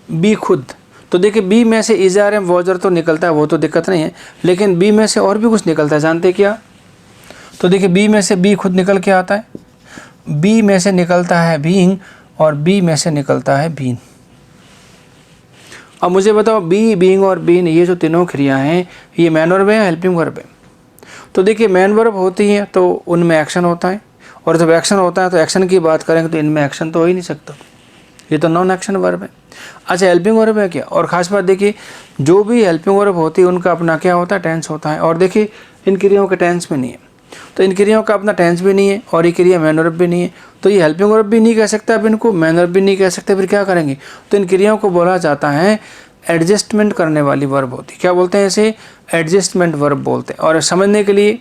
बी खुद। तो देखिए बी में से इज आर एम वॉजर तो निकलता है, वो तो दिक्कत नहीं है, लेकिन बी में से और भी कुछ निकलता है। जानते क्या? तो देखिए बी में से बी खुद निकल के आता है, बी में से निकलता है बीइंग, और बी में से निकलता है बीन। अब मुझे बताओ बी, बीइंग और बीन, ये जो तीनों क्रिया हैं ये मैन वर्ब है या हेल्पिंग वर्ब है? तो देखिए मैन वर्ब होती है तो उनमें एक्शन होता है, और जब एक्शन होता है तो एक्शन की बात करेंगे तो इनमें एक्शन तो हो ही नहीं सकता, ये तो नॉन एक्शन वर्ब है। अच्छा हेल्पिंग वर्ब है क्या? और ख़ास बात देखिए जो भी हेल्पिंग वर्ब होती है उनका अपना क्या होता है? टेंस होता है। और देखिए इन क्रियाओं के टेंस में नहीं है, तो इन क्रियाओं का अपना टेंस भी नहीं है, और ये क्रिया मैन वर्ब भी नहीं है, तो ये हेल्पिंग वर्ब भी नहीं कह सकते, अब इनको मैन वर्ब भी नहीं कह सकते। फिर क्या करेंगे? तो इन क्रियाओं को बोला जाता है एडजस्टमेंट करने वाली वर्ब होती है। क्या बोलते हैं इसे? एडजस्टमेंट वर्ब बोलते हैं। और समझने के लिए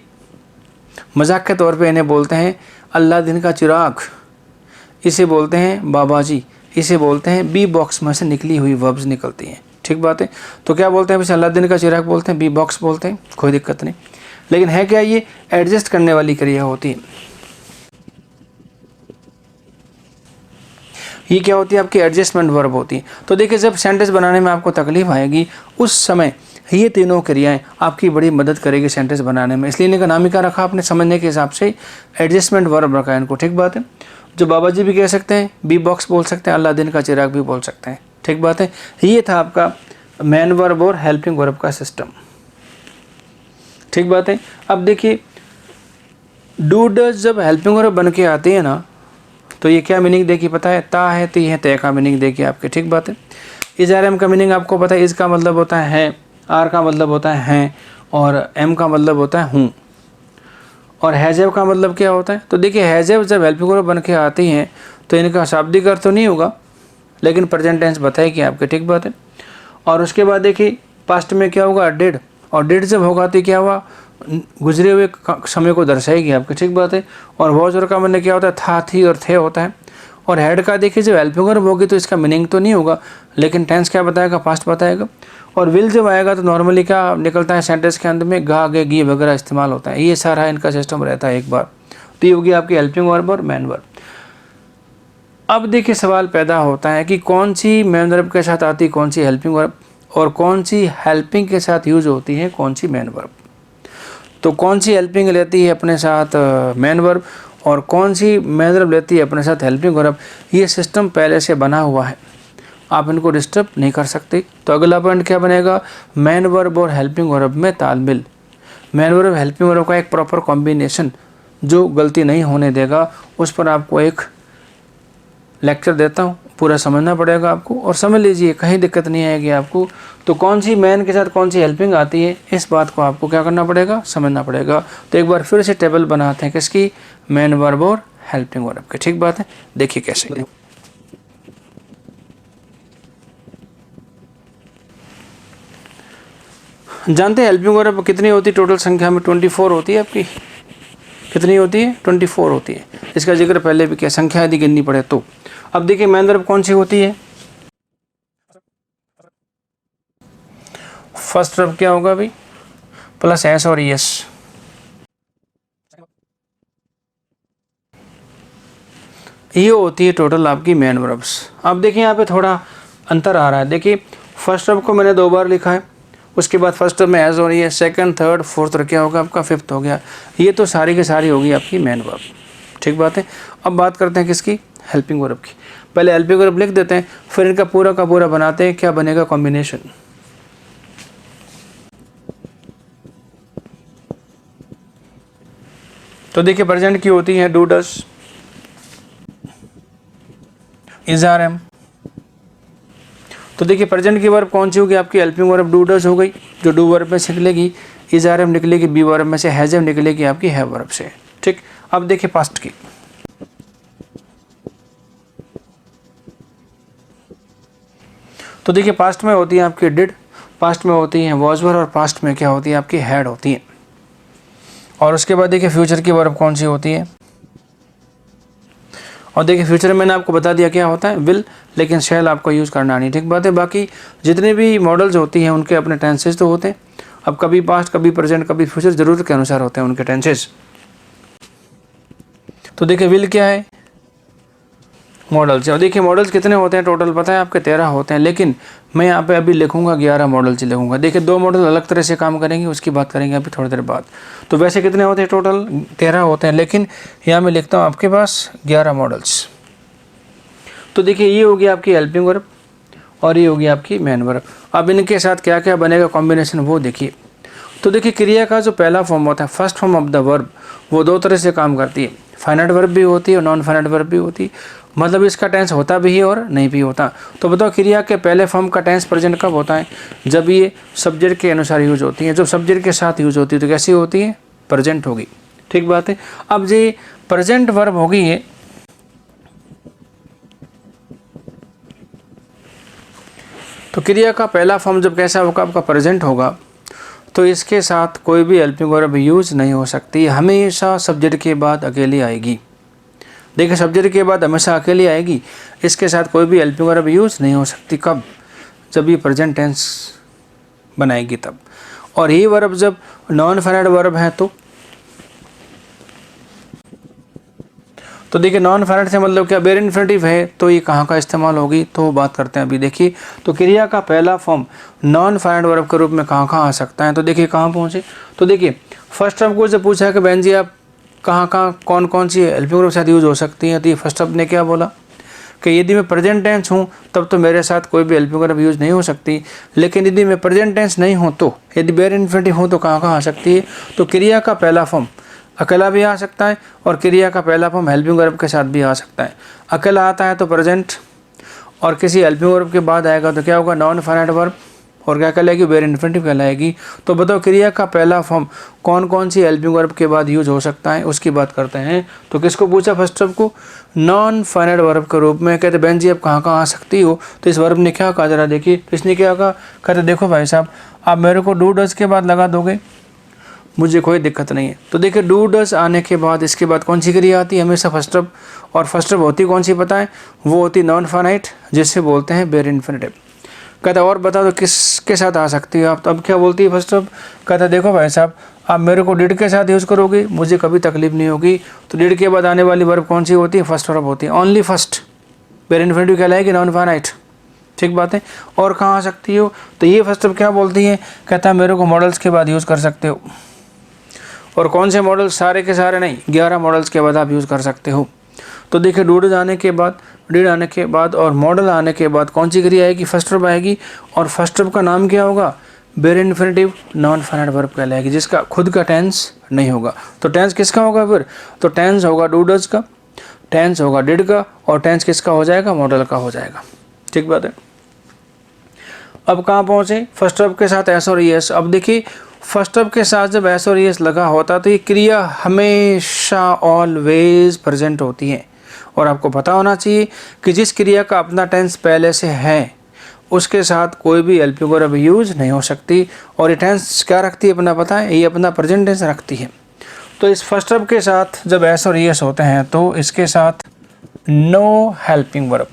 मजाक के तौर पे इन्हें बोलते हैं अल्लाह दिन का चिराग, इसे बोलते हैं बाबा जी, इसे बोलते हैं बी बॉक्स में से निकली हुई वर्ब्स निकलती हैं। ठीक बात है। तो क्या बोलते हैं, अलादीन का चिराग बोलते हैं, बी बॉक्स बोलते हैं, कोई दिक्कत नहीं। लेकिन है क्या, ये एडजस्ट करने वाली क्रिया होती है। ये क्या होती है, आपकी एडजस्टमेंट वर्ब होती है। तो देखिए जब सेंटेंस बनाने में आपको तकलीफ आएगी उस समय ये तीनों क्रियाएं आपकी बड़ी मदद करेगी सेंटेंस बनाने में। इसलिए इनका नाम ही क्या रखा आपने, समझने के हिसाब से एडजस्टमेंट वर्ब रखा है इनको, ठीक बात है। जो बाबा जी भी कह सकते हैं, बी बॉक्स बोल सकते हैं, अलादीन का चिराग भी बोल सकते हैं, ठीक बात है। ये था आपका मेन वर्ब और हेल्पिंग वर्ब का सिस्टम, ठीक बात है। अब देखिए डू डज जब हेल्पिंग वर्ब बन के आती है ना, तो ये क्या मीनिंग देखिए पता है, ता है ती है तय का मीनिंग देखिए आपके, ठीक बात है। इज आर एम का मीनिंग आपको पता है, इज का मतलब होता है, आर का मतलब होता है हैं, और एम का मतलब होता है हूँ, और हैजेव का मतलब क्या होता है। तो देखिए हैजेव जब हेल्पिंग वर्ब बन के आती हैं तो इनका शाब्दिक अर्थ तो नहीं होगा, लेकिन प्रेजेंट टेंस बताएगी आपके, ठीक बात है। और उसके बाद देखिए पास्ट में क्या होगा, डिड, और डिड जब होगा तो क्या हुआ, गुजरे हुए समय को दर्शाएगी आपके, ठीक बात है। और वॉज और का मतलब क्या होता है, था थी और थे होता है। और हेड का देखिए जब हेल्पिंग वर्ब होगी तो इसका मीनिंग तो नहीं होगा, लेकिन टेंस क्या बताएगा, पास्ट बताएगा। और विल जब आएगा तो नॉर्मली क्या निकलता है सेंटेंस के अंत में, गा गे गी वगैरह इस्तेमाल होता है। ये सारा इनका सिस्टम रहता है एक बार। तो ये होगी आपकी हेल्पिंग वर्ब और मेन वर्ब। अब देखिए सवाल पैदा होता है कि कौन सी मेन वर्ब के साथ आती है, कौन सी हेल्पिंग वर्ब, और कौन सी हेल्पिंग के साथ यूज होती है, कौन सी मेन वर्ब। तो कौन सी हेल्पिंग लेती है अपने साथ मेन वर्ब, और कौन सी मेन वर्ब लेती है अपने साथ हेल्पिंग वर्ब। ये सिस्टम पहले से बना हुआ है, आप इनको डिस्टर्ब नहीं कर सकते। तो अगला पॉइंट क्या बनेगा, मेन वर्ब और हेल्पिंग वर्ब में तालमेल। मेन वर्ब हेल्पिंग वर्ब का एक प्रॉपर कॉम्बिनेशन जो गलती नहीं होने देगा, उस पर आपको एक लेक्चर देता हूँ, पूरा समझना पड़ेगा आपको, और समझ लीजिए कहीं दिक्कत नहीं आएगी आपको। तो कौन सी मेन के साथ कौन सी हेल्पिंग आती है, इस बात को आपको क्या करना पड़ेगा, समझना पड़ेगा। तो एक बार फिर से टेबल बनाते हैं किसकी, मेन वर्ब और हेल्पिंग वर्ब की, ठीक बात है। देखिए कैसे, जानते हैं हेल्पिंग वर्ब कितनी होती है, टोटल संख्या में 24 होती है आपकी, कितनी होती है, 24 होती है। इसका जिक्र पहले भी किया, संख्या यदि गिननी पड़े तो। अब देखिए मेन वर्ब कौन सी होती है, फर्स्ट वर्ब क्या होगा भाई, प्लस एस और एस। ये होती है टोटल आपकी मेन वर्ब्स। अब देखिए यहाँ पे थोड़ा अंतर आ रहा है। देखिए फर्स्ट वर्ब को मैंने 2 बार लिखा है, उसके बाद फर्स्ट में एज हो रही है, सेकंड थर्ड फोर्थ और क्या होगा आपका फिफ्थ हो गया। ये तो सारी की सारी होगी आपकी मेन वर्ब, ठीक बात है। अब बात करते हैं किसकी, हेल्पिंग वर्ब की। पहले हेल्पिंग वर्ब लिख देते हैं, फिर इनका पूरा का पूरा बनाते हैं, क्या बनेगा कॉम्बिनेशन। तो देखिए प्रेजेंट की होती है do does, is are am. तो देखिए प्रेजेंट की वर्ब कौन सी होगी आपकी, हेल्पिंग वर्ब डू डस हो गई, जो डू वर्ब में से निकलेगी, इज आर एम निकलेगी बी वर्ब में से, हैज एम निकलेगी आपकी हैव वर्ब से, ठीक। अब देखिए पास्ट की, तो देखिए पास्ट में होती है आपकी डिड, पास्ट में होती है वॉज वर, और पास्ट में क्या होती है आपकी हैड होती है। और उसके बाद देखिए फ्यूचर की वर्ब कौन सी होती है, और देखिए फ्यूचर में मैंने आपको बता दिया क्या होता है, विल, लेकिन शैल आपको यूज़ करना नहीं, ठीक बात है। बाकी जितने भी मॉडल्स होती हैं उनके अपने टेंसेज तो होते हैं, अब कभी पास्ट कभी प्रेजेंट कभी फ्यूचर ज़रूरत के अनुसार होते हैं उनके टेंसेज। तो देखिए विल क्या है, मॉडल्स। और देखिए मॉडल्स कितने होते हैं टोटल पता है आपके, 13 होते हैं, लेकिन मैं यहाँ पे अभी लिखूंगा 11 मॉडल्स लिखूंगा। देखिए 2 मॉडल अलग तरह से काम करेंगे, उसकी बात करेंगे अभी थोड़ी देर बाद। तो वैसे कितने होते हैं टोटल, 13 होते हैं, लेकिन यहाँ मैं लिखता हूँ आपके पास 11 मॉडल्स। तो देखिए ये होगी आपकी हेल्पिंग वर्ब और ये होगी आपकी मेन वर्ब। अब इनके साथ क्या क्या बनेगा कॉम्बिनेशन वो देखिए। तो देखिए क्रिया का जो पहला फॉर्म होता है, first form of the verb, वो 2 तरह से काम करती है, फाइनाइट वर्ब भी होती है और नॉन फाइनाइट वर्ब भी होती है, मतलब इसका टेंस होता भी है और नहीं भी होता। तो बताओ क्रिया के पहले फॉर्म का टेंस प्रेजेंट कब होता है, जब ये सब्जेक्ट के अनुसार यूज होती है। जब सब्जेक्ट के साथ यूज होती है तो कैसी होती है, प्रेजेंट होगी, ठीक बात है। अब ये प्रेजेंट वर्ब होगी ये, तो क्रिया का पहला फॉर्म जब कैसा होगा आपका प्रेजेंट होगा, तो इसके साथ कोई भी हेल्पिंग वर्ब यूज नहीं हो सकती, हमेशा सब्जेक्ट के बाद अकेली आएगी। देखिए सब्जेक्ट के बाद हमेशा अकेली आएगी, इसके साथ कोई भी हेल्पिंग वर्ब यूज नहीं हो सकती। कब, जब ये प्रेजेंट टेंस बनाएगी तब। और ये वर्ब जब नॉन फाइनाइट वर्ब है तो देखिए नॉन फाइनाइट से मतलब क्या, बेयर इन्फिनेटिव है तो ये कहाँ का इस्तेमाल होगी, तो बात करते हैं अभी। देखिए तो क्रिया का पहला फॉर्म नॉन फाइनाइट वर्ब के रूप में कहाँ आ सकता है, तो देखिए कहाँ पहुँचे। तो देखिए फर्स्ट टर्म को जब पूछा है कि बहन जी आप कहाँ कौन सी हेल्पिंग वर्ब के साथ यूज़ हो सकती है, तो ये फर्स्ट टर्म ने क्या बोला कि यदि मैं प्रेजेंट टेंस हूँ तब तो मेरे साथ कोई भी हेल्पिंग वर्ब यूज़ नहीं हो सकती, लेकिन यदि मैं प्रेजेंट टेंस नहीं हूँ तो, यदि बेयर इन्फिनेटिव हूँ तो कहाँ आ सकती है, तो क्रिया का पहला फॉर्म अकेला भी आ सकता है और क्रिया का पहला फॉर्म हेल्पिंग वर्ब के साथ भी आ सकता है। अकेला आता है तो प्रेजेंट, और किसी हेल्पिंग वर्ब के बाद आएगा तो क्या होगा, नॉन फाइनाइट वर्ब, और क्या कहलाएगी, बेयर इन्फिनेटिव कहलाएगी। तो बताओ क्रिया का पहला फॉर्म कौन सी हेल्पिंग वर्ब के बाद यूज हो सकता है, उसकी बात करते हैं। तो किसको पूछा, फर्स्ट वर्ब को, नॉन फाइनाइट वर्ब के रूप में। कहते बहन जी आप कहाँ आ सकती हो, तो इस वर्ब ने क्या कहा, जरा देखिए, तो इसने क्या कहा, कहते देखो भाई साहब आप मेरे को डू डज के बाद लगा दोगे, मुझे कोई दिक्कत नहीं है। तो देखिए डू डज आने के बाद इसके बाद कौन सी क्रिया आती है, हमेशा फर्स्ट वर्ब, और फर्स्ट वर्ब होती कौन सी पता है, वो होती नॉन फाइनाइट, जिससे बोलते हैं बेयर इन्फिनेटिव। कहता और बता दो किसके साथ आ सकती है आप, तो अब क्या बोलती है फर्स्ट वर्ब, कहता देखो भाई साहब आप मेरे को डिड के साथ यूज़ करोगे, मुझे कभी तकलीफ नहीं होगी। तो डिड के बाद आने वाली वर्ब कौन सी होती है, फर्स्ट वर्ब होती है, ओनली फर्स्ट, बेयर इन्फिनेटिव कहलाएगी, नॉन फाइनाइट, ठीक बात है। और कहाँ आ सकती हो, तो ये फर्स्ट वर्ब क्या बोलती है, कहता है मेरे को मॉडल्स के बाद यूज़ कर सकते हो, और कौन से मॉडल, सारे के सारे नहीं, 11 मॉडल्स के बाद आप यूज़ कर सकते हो। तो देखिए डूड आने के बाद, डिड आने के बाद और मॉडल आने के बाद कौन सी क्रिया आएगी, फर्स्ट वर्ब आएगी, और फर्स्ट वर्ब का नाम क्या होगा, bare infinitive non finite verb कहलाएगी, जिसका खुद का टेंस नहीं होगा। तो टेंस किसका होगा फिर, तो टेंस होगा डू डज का, टेंस होगा डिड का, और टेंस किसका हो जाएगा, मॉडल का हो जाएगा, ठीक बात है। अब कहाँ पहुँचे, फर्स्ट वर्ब के साथ एस और एस। अब देखिए फर्स्ट वर्ब के साथ जब एस और एस लगा होता तो ये क्रिया हमेशा ऑलवेज प्रेजेंट होती है, और आपको पता होना चाहिए कि जिस क्रिया का अपना टेंस पहले से है उसके साथ कोई भी हेल्पिंग वर्ब यूज नहीं हो सकती, और ये टेंस क्या रखती है अपना, पता है, ये अपना प्रेजेंट टेंस रखती है। तो इस फर्स्ट वर्ब के साथ जब एस और एस होते हैं तो इसके साथ नो हेल्पिंग वर्ब,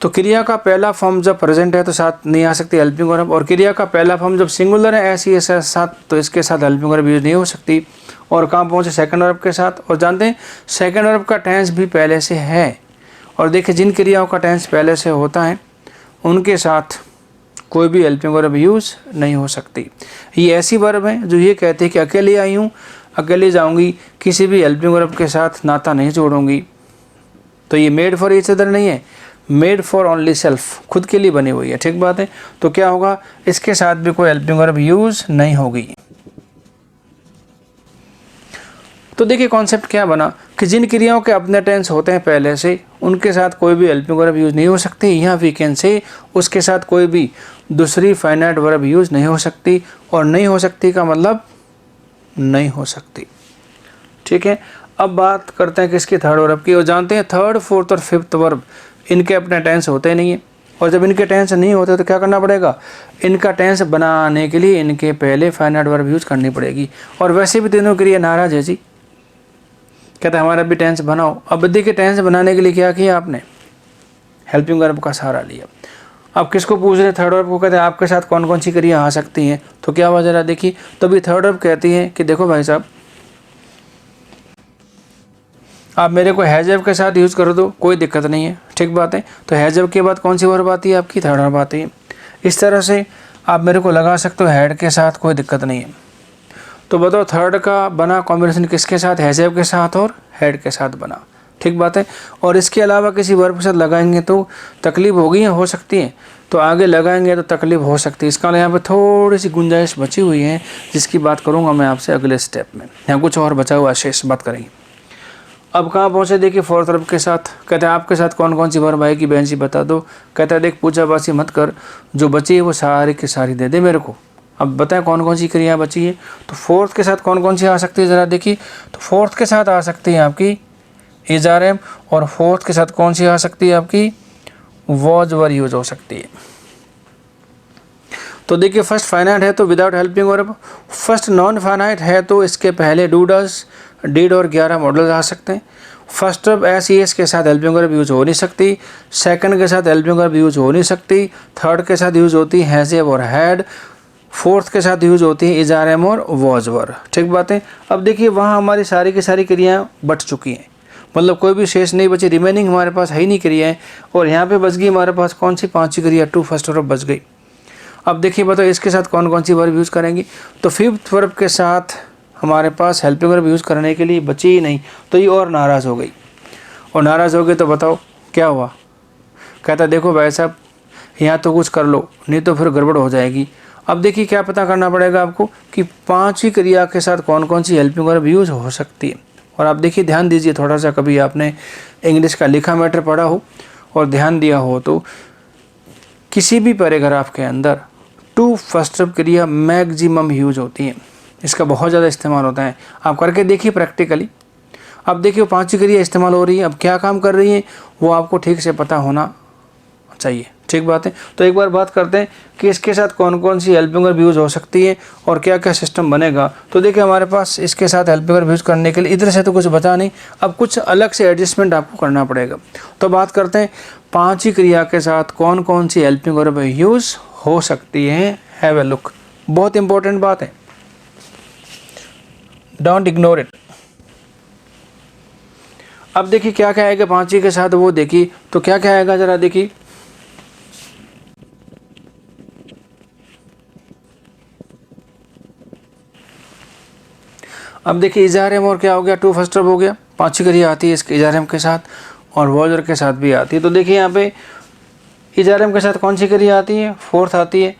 तो क्रिया का पहला फॉर्म जब प्रेजेंट है तो साथ नहीं आ सकती हेल्पिंग वर्ब, और क्रिया का पहला फॉर्म जब सिंगुलर है एस एस साथ तो इसके साथ हेल्पिंग वर्ब यूज नहीं हो सकती। और कहाँ पहुँचे, सेकंड वर्ब के साथ, और जानते हैं सेकंड वर्ब का टेंस भी पहले से है, और देखिए जिन क्रियाओं का टेंस पहले से होता है उनके साथ कोई भी हेल्पिंग वर्ब यूज नहीं हो सकती। ये ऐसी वर्ब है जो ये कहती है कि अकेले आई हूँ, अकेले जाऊँगी, किसी भी हेल्पिंग वर्ब के साथ नाता नहीं जोड़ूंगी। तो ये मेड फॉर ईच अदर नहीं है, मेड फॉर ओनली सेल्फ, खुद के लिए बनी हुई है, ठीक बात है। तो क्या होगा, इसके साथ भी कोई हेल्पिंग वर्ब यूज नहीं होगी। तो देखिए कॉन्सेप्ट क्या बना कि जिन क्रियाओं के अपने टेंस होते हैं पहले से उनके साथ कोई भी हेल्पिंग वर्ब यूज नहीं हो सकती, यहाँ वी कैन से उसके साथ कोई भी दूसरी फाइनाइट वर्ब यूज नहीं हो सकती, और नहीं हो सकती का मतलब नहीं हो सकती, ठीक है। अब बात करते हैं किसकी, थर्ड वर्ब की, और जानते हैं थर्ड फोर्थ और फिफ्थ वर्ब इनके अपने टेंस होते नहीं हैं, और जब इनके टेंस नहीं होते तो क्या करना पड़ेगा, इनका टेंस बनाने के लिए इनके पहले फाइनाइट वर्ब यूज करनी पड़ेगी। और वैसे भी तीनों क्रिया नाराज है जी, कहता है हमारा भी टेंस बनाओ। अब देखिए टेंस बनाने के लिए क्या किया आपने, हेल्पिंग वर्ब का सहारा लिया। अब किसको पूछ रहे, थर्ड वर्ब को, कहते हैं आपके साथ कौन सी क्रिया आ सकती हैं, तो क्या हुआ जरा देखिए। तभी थर्ड वर्ब कहती है कि देखो भाई साहब आप मेरे को हैजव के साथ यूज़ कर दो, कोई दिक्कत नहीं है, ठीक बात है। तो हैजव के बाद कौन सी वर्ब आती है आपकी, थर्ड वर्ब आती है। इस तरह से आप मेरे को लगा सकते हो हेड के साथ, कोई दिक्कत नहीं है। तो बताओ थर्ड का बना कॉम्बिनेशन किसके साथ, हैजव के साथ और हेड के साथ बना, ठीक बात है। और इसके अलावा किसी वर्ब के साथ लगाएंगे तो तकलीफ होगी या हो सकती है, तो आगे लगाएंगे तो तकलीफ हो सकती है। इसका यहाँ पे थोड़ी सी गुंजाइश बची हुई है जिसकी बात करूँगा मैं आपसे अगले स्टेप में, यहाँ कुछ और बचा हुआ शेष बात करेंगे। अब कहाँ पहुँचे, देखिए फोर्थ वर्ब के साथ, कहते हैं आपके साथ कौन सी वर्ब आएगी बहन जी बता दो। कहता है देख पूछा बासी मत कर, जो बची है वो सारी की सारी दे दे मेरे को। अब बताएं कौन सी क्रिया बची है, तो फोर्थ के साथ कौन सी आ सकती है ज़रा देखिए। तो फोर्थ के साथ आ सकती है आपकी इज आर एम, और फोर्थ के साथ कौन सी आ सकती है आपकी, वॉज वर यूज हो सकती है। तो देखिए फर्स्ट फाइनाइट है तो without helping verb, first non finite है तो इसके पहले डू डज डिड और 11 मॉडल्स आ सकते हैं, first verb S E S के साथ हेल्पिंग वर्ब यूज हो नहीं सकती, सेकंड के साथ हेल्पिंग वर्ब यूज हो नहीं सकती, थर्ड के साथ यूज होती है हैज़ और हैड, फोर्थ के साथ यूज होती है इज आर एम और वॉज वर। ठीक बात है। अब देखिए वहाँ हमारी सारी की सारी क्रियाएं बट चुकी हैं, मतलब कोई भी शेष नहीं बची, रिमेनिंग हमारे पास है ही नहीं क्रियाएं, और यहाँ पे बच गई हमारे पास कौन सी, पांचवी क्रिया टू फर्स्ट वर्ब बच गई। अब देखिए बताओ इसके साथ कौन कौन सी वर्ब यूज़ करेंगे, तो फिफ्थ वर्ब के साथ हमारे पास हेल्पिंग वर्ब यूज़ करने के लिए बची ही नहीं, तो ये और नाराज़ हो गई, और नाराज़ हो गई तो बताओ क्या हुआ, कहता देखो भाई साहब यहाँ तो कुछ कर लो नहीं तो फिर गड़बड़ हो जाएगी। अब देखिए क्या पता करना पड़ेगा आपको कि पांचवी क्रिया के साथ कौन कौन सी हेल्पिंग वर्ब यूज़ हो सकती है। और आप देखिए ध्यान दीजिए थोड़ा सा, कभी आपने इंग्लिश का लिखा मैटर पढ़ा हो और ध्यान दिया हो तो किसी भी पैराग्राफ के अंदर टू फर्स्ट वर्ब क्रिया मैक्सिमम यूज होती है, इसका बहुत ज़्यादा इस्तेमाल होता है। आप करके देखिए प्रैक्टिकली। अब देखिए पांचवी क्रिया इस्तेमाल हो रही है, अब क्या काम कर रही है वो आपको ठीक से पता होना चाहिए। ठीक बात है। तो एक बार बात करते हैं कि इसके साथ कौन कौन सी हेल्पिंग वर्ब यूज़ हो सकती है और क्या क्या सिस्टम बनेगा। तो देखिए हमारे पास इसके साथ हेल्पिंग वर्ब यूज़ करने के लिए इधर से तो कुछ बचा नहीं, अब कुछ अलग से एडजस्टमेंट आपको करना पड़ेगा। तो बात करते हैं पांचवी क्रिया के साथ कौन कौन सी हेल्पिंग वर्ब यूज़ हो सकती है। हैव ए लुक, बहुत इंपॉर्टेंट बात है, डोंट इग्नोर इट। अब देखिए क्या क्या आएगा पांचवी के साथ, वो देखिए तो क्या क्या आएगा जरा देखिए। अब देखिए इज़ार और क्या हो गया, टू फर्स्ट वर्ब हो गया, पांचवी क्रिया आती है इसके इज़ार के साथ और वॉजर के साथ भी आती है। तो देखिए यहाँ पे इज़ार के साथ कौन सी क्रिया आती है, फोर्थ आती है,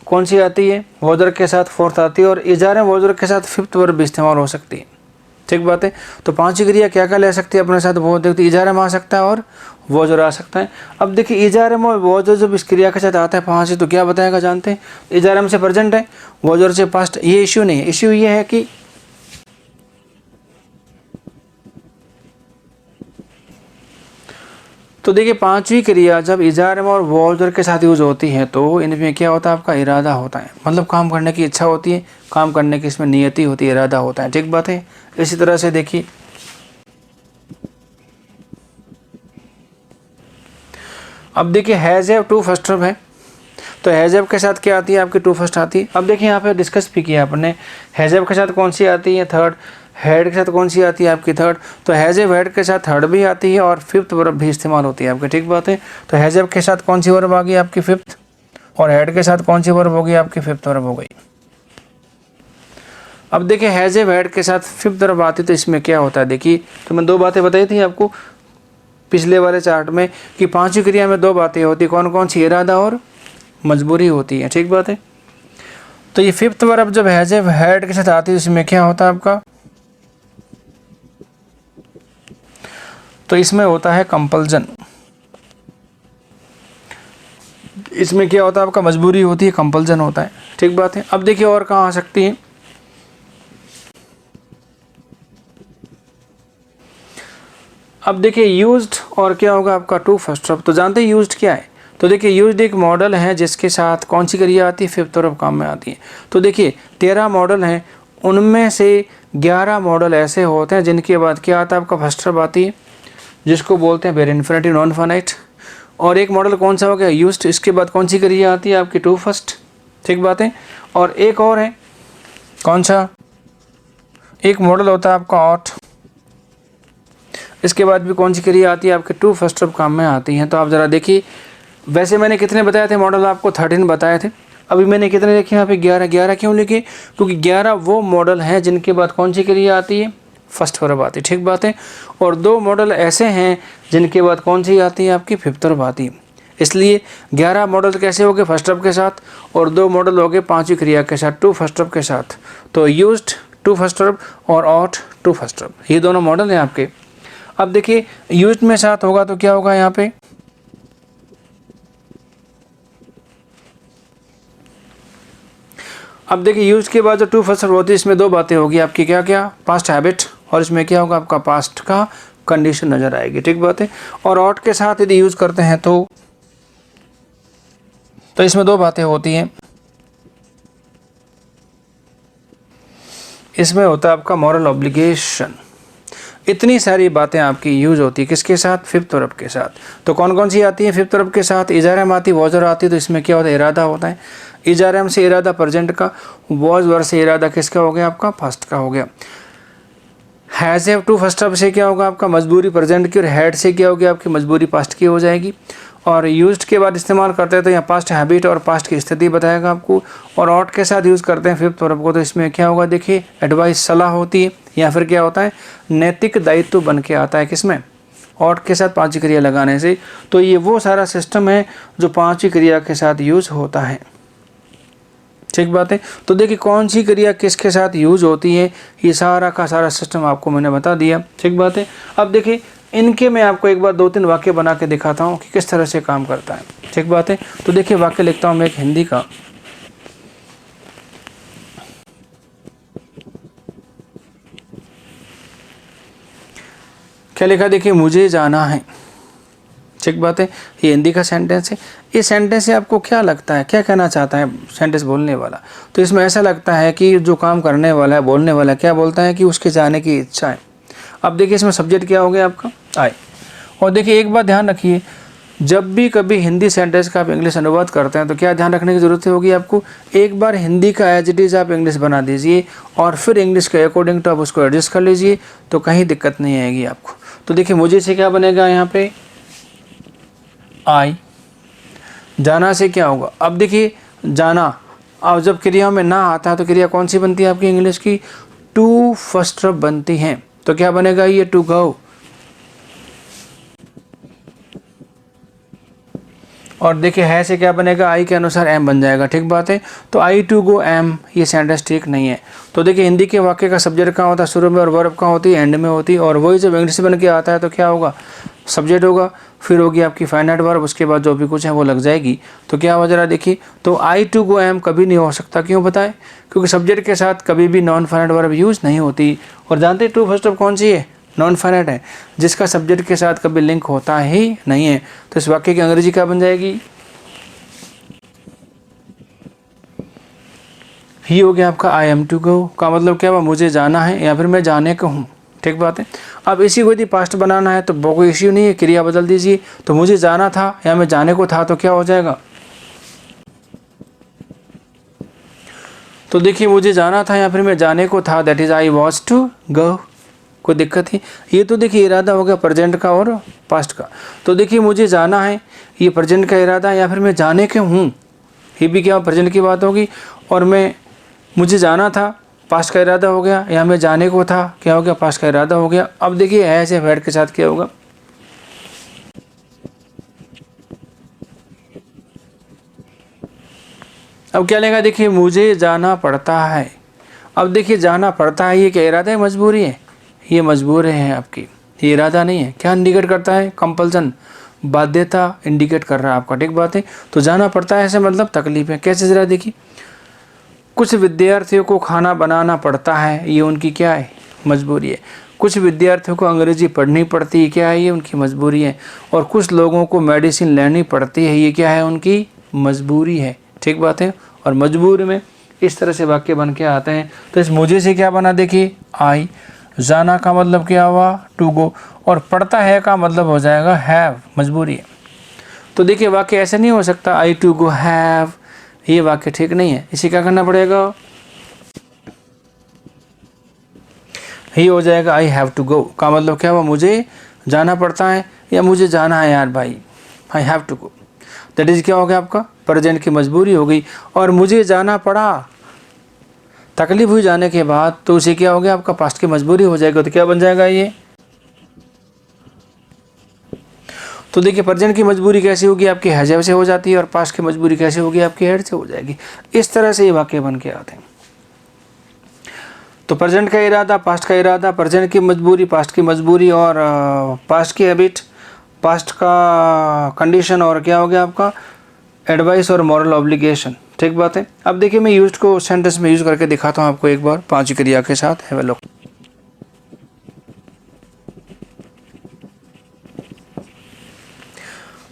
कौन सी आती है, वॉजर के साथ फोर्थ आती है, और इज़ार वॉजर के साथ फिफ्थ वर्ब भी इस्तेमाल हो सकती है। ठीक बात है। तो पांचवी क्रिया क्या क्या ले सकती है अपने साथ, वो देखते इज़ार आ सकता है और वॉजर आ सकता है। अब देखिए इज़ार और वॉजर जब इस क्रिया के साथ आता है पांचवी, तो क्या बताएगा जानते हैं, इज़ार से प्रेजेंट है, वॉजर से पास्ट, ये इश्यू नहीं है। इश्यू ये है कि तो देखिए पांचवी क्रिया जब इज़ार और वॉजर के साथ यूज होती है तो इनमें क्या होता है, आपका इरादा होता है, मतलब काम करने की इच्छा होती है, काम करने की इसमें नियति होती है, इरादा होता है। ठीक बात है। इसी तरह से देखिए अब देखिए has have to first verb है, तो हैज़ हैव के साथ क्या आती है आपकी, टू फर्स्ट आती है। अब देखिए यहाँ पे डिस्कस भी किया आपने, हैज़ हैव के साथ कौन सी आती है, थर्ड, हेड के साथ कौन सी आती है आपकी, थर्ड। तो हैज़ हैव हेड के साथ थर्ड भी आती है और फिफ्थ वर्ब भी इस्तेमाल होती है आपकी। ठीक बात है। तो हैज़ हैव के साथ कौन सी वर्ब आ गई आपकी, फिफ्थ, और हेड के साथ कौन सी वर्ब हो गई आपकी, फिफ्थ वर्ब हो गई। अब देखिए हैज़ हैव हेड के साथ फिफ्थ वर्ब आती है, तो इसमें क्या होता है देखिए, तो मैं दो बातें बताई थी आपको पिछले वाले चार्ट में कि पांचवी क्रिया में दो बातें होती, कौन कौन सी, इरादा और मजबूरी होती है। ठीक बात है। तो ये फिफ्थ वर्ब जब हैज़ हैव हेड के साथ आती है इसमें क्या होता है आपका, तो इसमें होता है कंपल्जन, इसमें क्या होता है आपका, मजबूरी होती है, कंपल्जन होता है। ठीक बात है। अब देखिए और कहाँ आ सकती है, अब देखिए यूज्ड और क्या होगा आपका, टू फर्स्ट वर्ब। तो जानते हैं यूज्ड क्या है, तो देखिए यूज्ड एक मॉडल है जिसके साथ कौन सी क्रिया आती है, फिफ्थ वर्ब काम में आती है। तो देखिए 13 मॉडल हैं, उनमें से 11 मॉडल ऐसे होते हैं जिनके बाद क्या आता है आपका, फर्स्ट वर्ब आती है, जिसको बोलते हैं वेरी इन्फिनिटिव नॉन फाइनाइट। और एक मॉडल कौन सा हो गया, यूज्ड, इसके बाद कौन सी क्रिया आती है आपकी, टू फर्स्ट। ठीक बात है। और एक और है कौन सा, एक मॉडल होता है आपका ऑट, इसके बाद भी कौन सी क्रिया आती है आपके, टू फर्स्ट वर्ब काम में आती हैं। तो आप ज़रा देखिए, वैसे मैंने कितने बताए थे मॉडल, आपको 13 बताए थे, अभी मैंने कितने लिखे यहाँ पे, 11। 11 क्यों लिखे, क्योंकि 11 वो मॉडल हैं जिनके बाद कौन सी क्रिया आती है, फर्स्ट वर्ब आती है। ठीक बात है। और 2 मॉडल ऐसे हैं जिनके बाद कौन सी आती है आपकी, फिफ्थ वर्ब आती है। इसलिए 11 मॉडल कैसे हो गए, फर्स्ट वर्ब के साथ, और 2 मॉडल हो गए पांचवी क्रिया के साथ, टू फर्स्ट वर्ब के साथ। तो यूज्ड टू फर्स्ट वर्ब और ऑट टू फर्स्ट वर्ब, ये दोनों मॉडल हैं आपके। अब देखिए यूज्ड में साथ होगा तो क्या होगा यहाँ पे, अब देखिए यूज के बाद जो टू फर्स्ट वर्ब होती है इसमें 2 बातें होगी आपकी, क्या क्या, पास्ट हैबिट, और इसमें क्या होगा आपका, पास्ट का कंडीशन नजर आएगी। ठीक बात है। और ऑट के साथ यदि यूज करते हैं तो इसमें 2 बातें होती हैं, इसमें होता है आपका मॉरल ऑब्लिगेशन, इतनी सारी बातें आपकी यूज होती है किसके साथ, फिफ्थ वर्ब के साथ। तो कौन कौन सी आती है फिफ्थ वर्ब के साथ, इजारम आती, वॉजर आती, तो इसमें क्या होता है, इरादा होता है। इजारम से इरादा प्रेजेंट का, वॉज वर्ब से इरादा किसका हो गया, आपका पास्ट का हो गया। Has have to first verb से क्या होगा आपका, मजबूरी प्रेजेंट की, और हैड से क्या होगी आपकी, मजबूरी पास्ट की हो जाएगी। और यूज्ड के बाद इस्तेमाल करते हैं तो यहाँ पास्ट हैबिट और पास्ट की स्थिति बताएगा आपको। और ऑट के साथ यूज़ करते हैं फिफ्थ वर्ब को, तो इसमें क्या होगा देखिए, एडवाइस सलाह होती है, या फिर क्या होता है, नैतिक दायित्व बन के आता है किसमें, ऑट के साथ पांचवी क्रिया लगाने से। तो ये वो सारा सिस्टम है जो पांचवी क्रिया के साथ यूज होता है। ठीक बात है। तो देखिए कौन सी क्रिया किसके साथ यूज होती है, ये सारा का सारा सिस्टम आपको मैंने बता दिया। ठीक बात है। अब देखिए इनके मैं आपको एक बार 2-3 वाक्य बना के दिखाता हूँ कि किस तरह से काम करता है। ठीक बात है। तो देखिए वाक्य लिखता हूँ मैं एक हिंदी का। क्या लिखा देखिए, मुझे जाना है। ठीक बात है। ये हिंदी का सेंटेंस है। इस सेंटेंस से आपको क्या लगता है, क्या कहना चाहता है सेंटेंस बोलने वाला। तो इसमें ऐसा लगता है कि जो काम करने वाला है, बोलने वाला क्या बोलता है कि उसके जाने की इच्छा है। अब देखिए इसमें सब्जेक्ट क्या हो गया आपका, आई। और देखिए एक बात ध्यान रखिए, जब भी कभी हिंदी सेंटेंस का आप इंग्लिश अनुवाद करते हैं तो क्या ध्यान रखने की ज़रूरत होगी आपको, एक बार हिंदी का एज इट इज़ आप इंग्लिश बना दीजिए और फिर इंग्लिश के अकॉर्डिंग तो आप उसको एडजस्ट कर लीजिए, तो कहीं दिक्कत नहीं आएगी आपको। तो देखिए मुझे से क्या बनेगा यहाँ पे, आई। जाना से क्या होगा, अब देखिए जाना, अब जब क्रियाओं में ना आता है तो क्रिया कौन सी बनती है आपकी इंग्लिश की, टू फर्स्ट वर्ब बनती हैं। तो क्या बनेगा ये, टू गो। और देखिए है से क्या बनेगा, आई के अनुसार एम बन जाएगा। ठीक बात है। तो आई टू गो एम, ये सेंटेंस ठीक नहीं है। तो देखिए हिंदी के वाक्य का सब्जेक्ट कहाँ होता है, शुरू में, और वर्ब कहाँ होती है, एंड में होती है। और वही जब इंग्लिश बन के आता है तो क्या होगा, सब्जेक्ट होगा, फिर होगी आपकी फाइनाइट वर्ब, उसके बाद जो भी कुछ है वो लग जाएगी। तो क्या हो जरा देखिए, तो आई टू गो एम कभी नहीं हो सकता, क्यों बताएं, क्योंकि सब्जेक्ट के साथ कभी भी नॉन फाइनाइट वर्ब यूज़ नहीं होती। और जानते टू फर्स्ट वर्ब कौन सी है, नॉन फाइनाइट है, जिसका सब्जेक्ट के साथ कभी लिंक होता ही नहीं है। तो इस वाक्य की अंग्रेजी क्या बन जाएगी, ही हो गया आपका आई एम टू गो, का मतलब क्या हुआ, मुझे जाना है या फिर मैं जाने का हूँ। ठीक बात है। अब इसी को यदि पास्ट बनाना है तो कोई इश्यू नहीं है, क्रिया बदल दीजिए। तो मुझे जाना था या मैं जाने को था, तो क्या हो जाएगा, तो देखिए मुझे जाना था या फिर मैं जाने को था, that is I was to go. कोई दिक्कत है, ये तो देखिए इरादा हो गया प्रेजेंट का और पास्ट का। तो देखिए मुझे जाना है, ये प्रेजेंट का इरादा, या फिर मैं जाने के हूँ, ये भी क्या प्रेजेंट की बात होगी। और मैं, मुझे जाना था, पास्ट का इरादा हो गया, या मैं जाने को था, क्या हो गया, पास्ट का इरादा हो गया। अब देखिए ऐसे वर्ड के साथ क्या होगा, अब क्या लेगा देखिए, मुझे जाना पड़ता है। अब देखिए जाना पड़ता है, ये क्या इरादा है, मजबूरी है, ये मजबूर है आपकी, ये इरादा नहीं है। क्या इंडिकेट करता है, कंपल्सन, बाध्यता इंडिकेट कर रहा है आपका। ठीक बात है। तो जाना पड़ता है ऐसे मतलब तकलीफ है। कैसे जरा देखिए, कुछ विद्यार्थियों को खाना बनाना पड़ता है, ये उनकी क्या है, मजबूरी है। कुछ विद्यार्थियों को अंग्रेजी पढ़नी पड़ती है, क्या है, ये उनकी मजबूरी है। और कुछ लोगों को मेडिसिन लेनी पड़ती है, ये क्या है, उनकी मजबूरी है। ठीक बात है। और मजबूरी में इस तरह से वाक्य बन के आते हैं। तो इस मुझे से क्या बना देखिए, आई। जाना का मतलब क्या हुआ, टू गो। और पड़ता है का मतलब हो जाएगा हैव, मजबूरी है। तो देखिए वाक्य ऐसे नहीं हो सकता, आई टू गो हैव, ये वाक्य ठीक नहीं है। इसे क्या करना पड़ेगा, ही हो जाएगा आई हैव टू गो, का मतलब क्या हुआ, मुझे जाना पड़ता है या मुझे जाना है यार भाई, I have to go. That is क्या हो गया आपका, प्रेजेंट की मजबूरी हो गई। और मुझे जाना पड़ा, तकलीफ हुई जाने के बाद, तो उसे क्या हो गया आपका, पास्ट की मजबूरी हो जाएगा। तो क्या बन जाएगा ये, तो देखिए प्रेजेंट की मजबूरी कैसी होगी आपकी, हैव से हो जाती है, और पास्ट की मजबूरी कैसे होगी आपकी, हैड से हो जाएगी। इस तरह से ये वाक्य बन के आते हैं। तो प्रेजेंट का इरादा, पास्ट का इरादा, प्रेजेंट की मजबूरी, पास्ट की मजबूरी, और पास्ट की हैबिट, पास्ट का कंडीशन, और क्या हो गया आपका, एडवाइस और मॉरल ऑब्लिगेशन। ठीक बात है। अब देखिए मैं यूज्ड को सेंटेंस में यूज करके दिखाता हूँ आपको एक बार, 5 क्रिया के साथ। Have a look.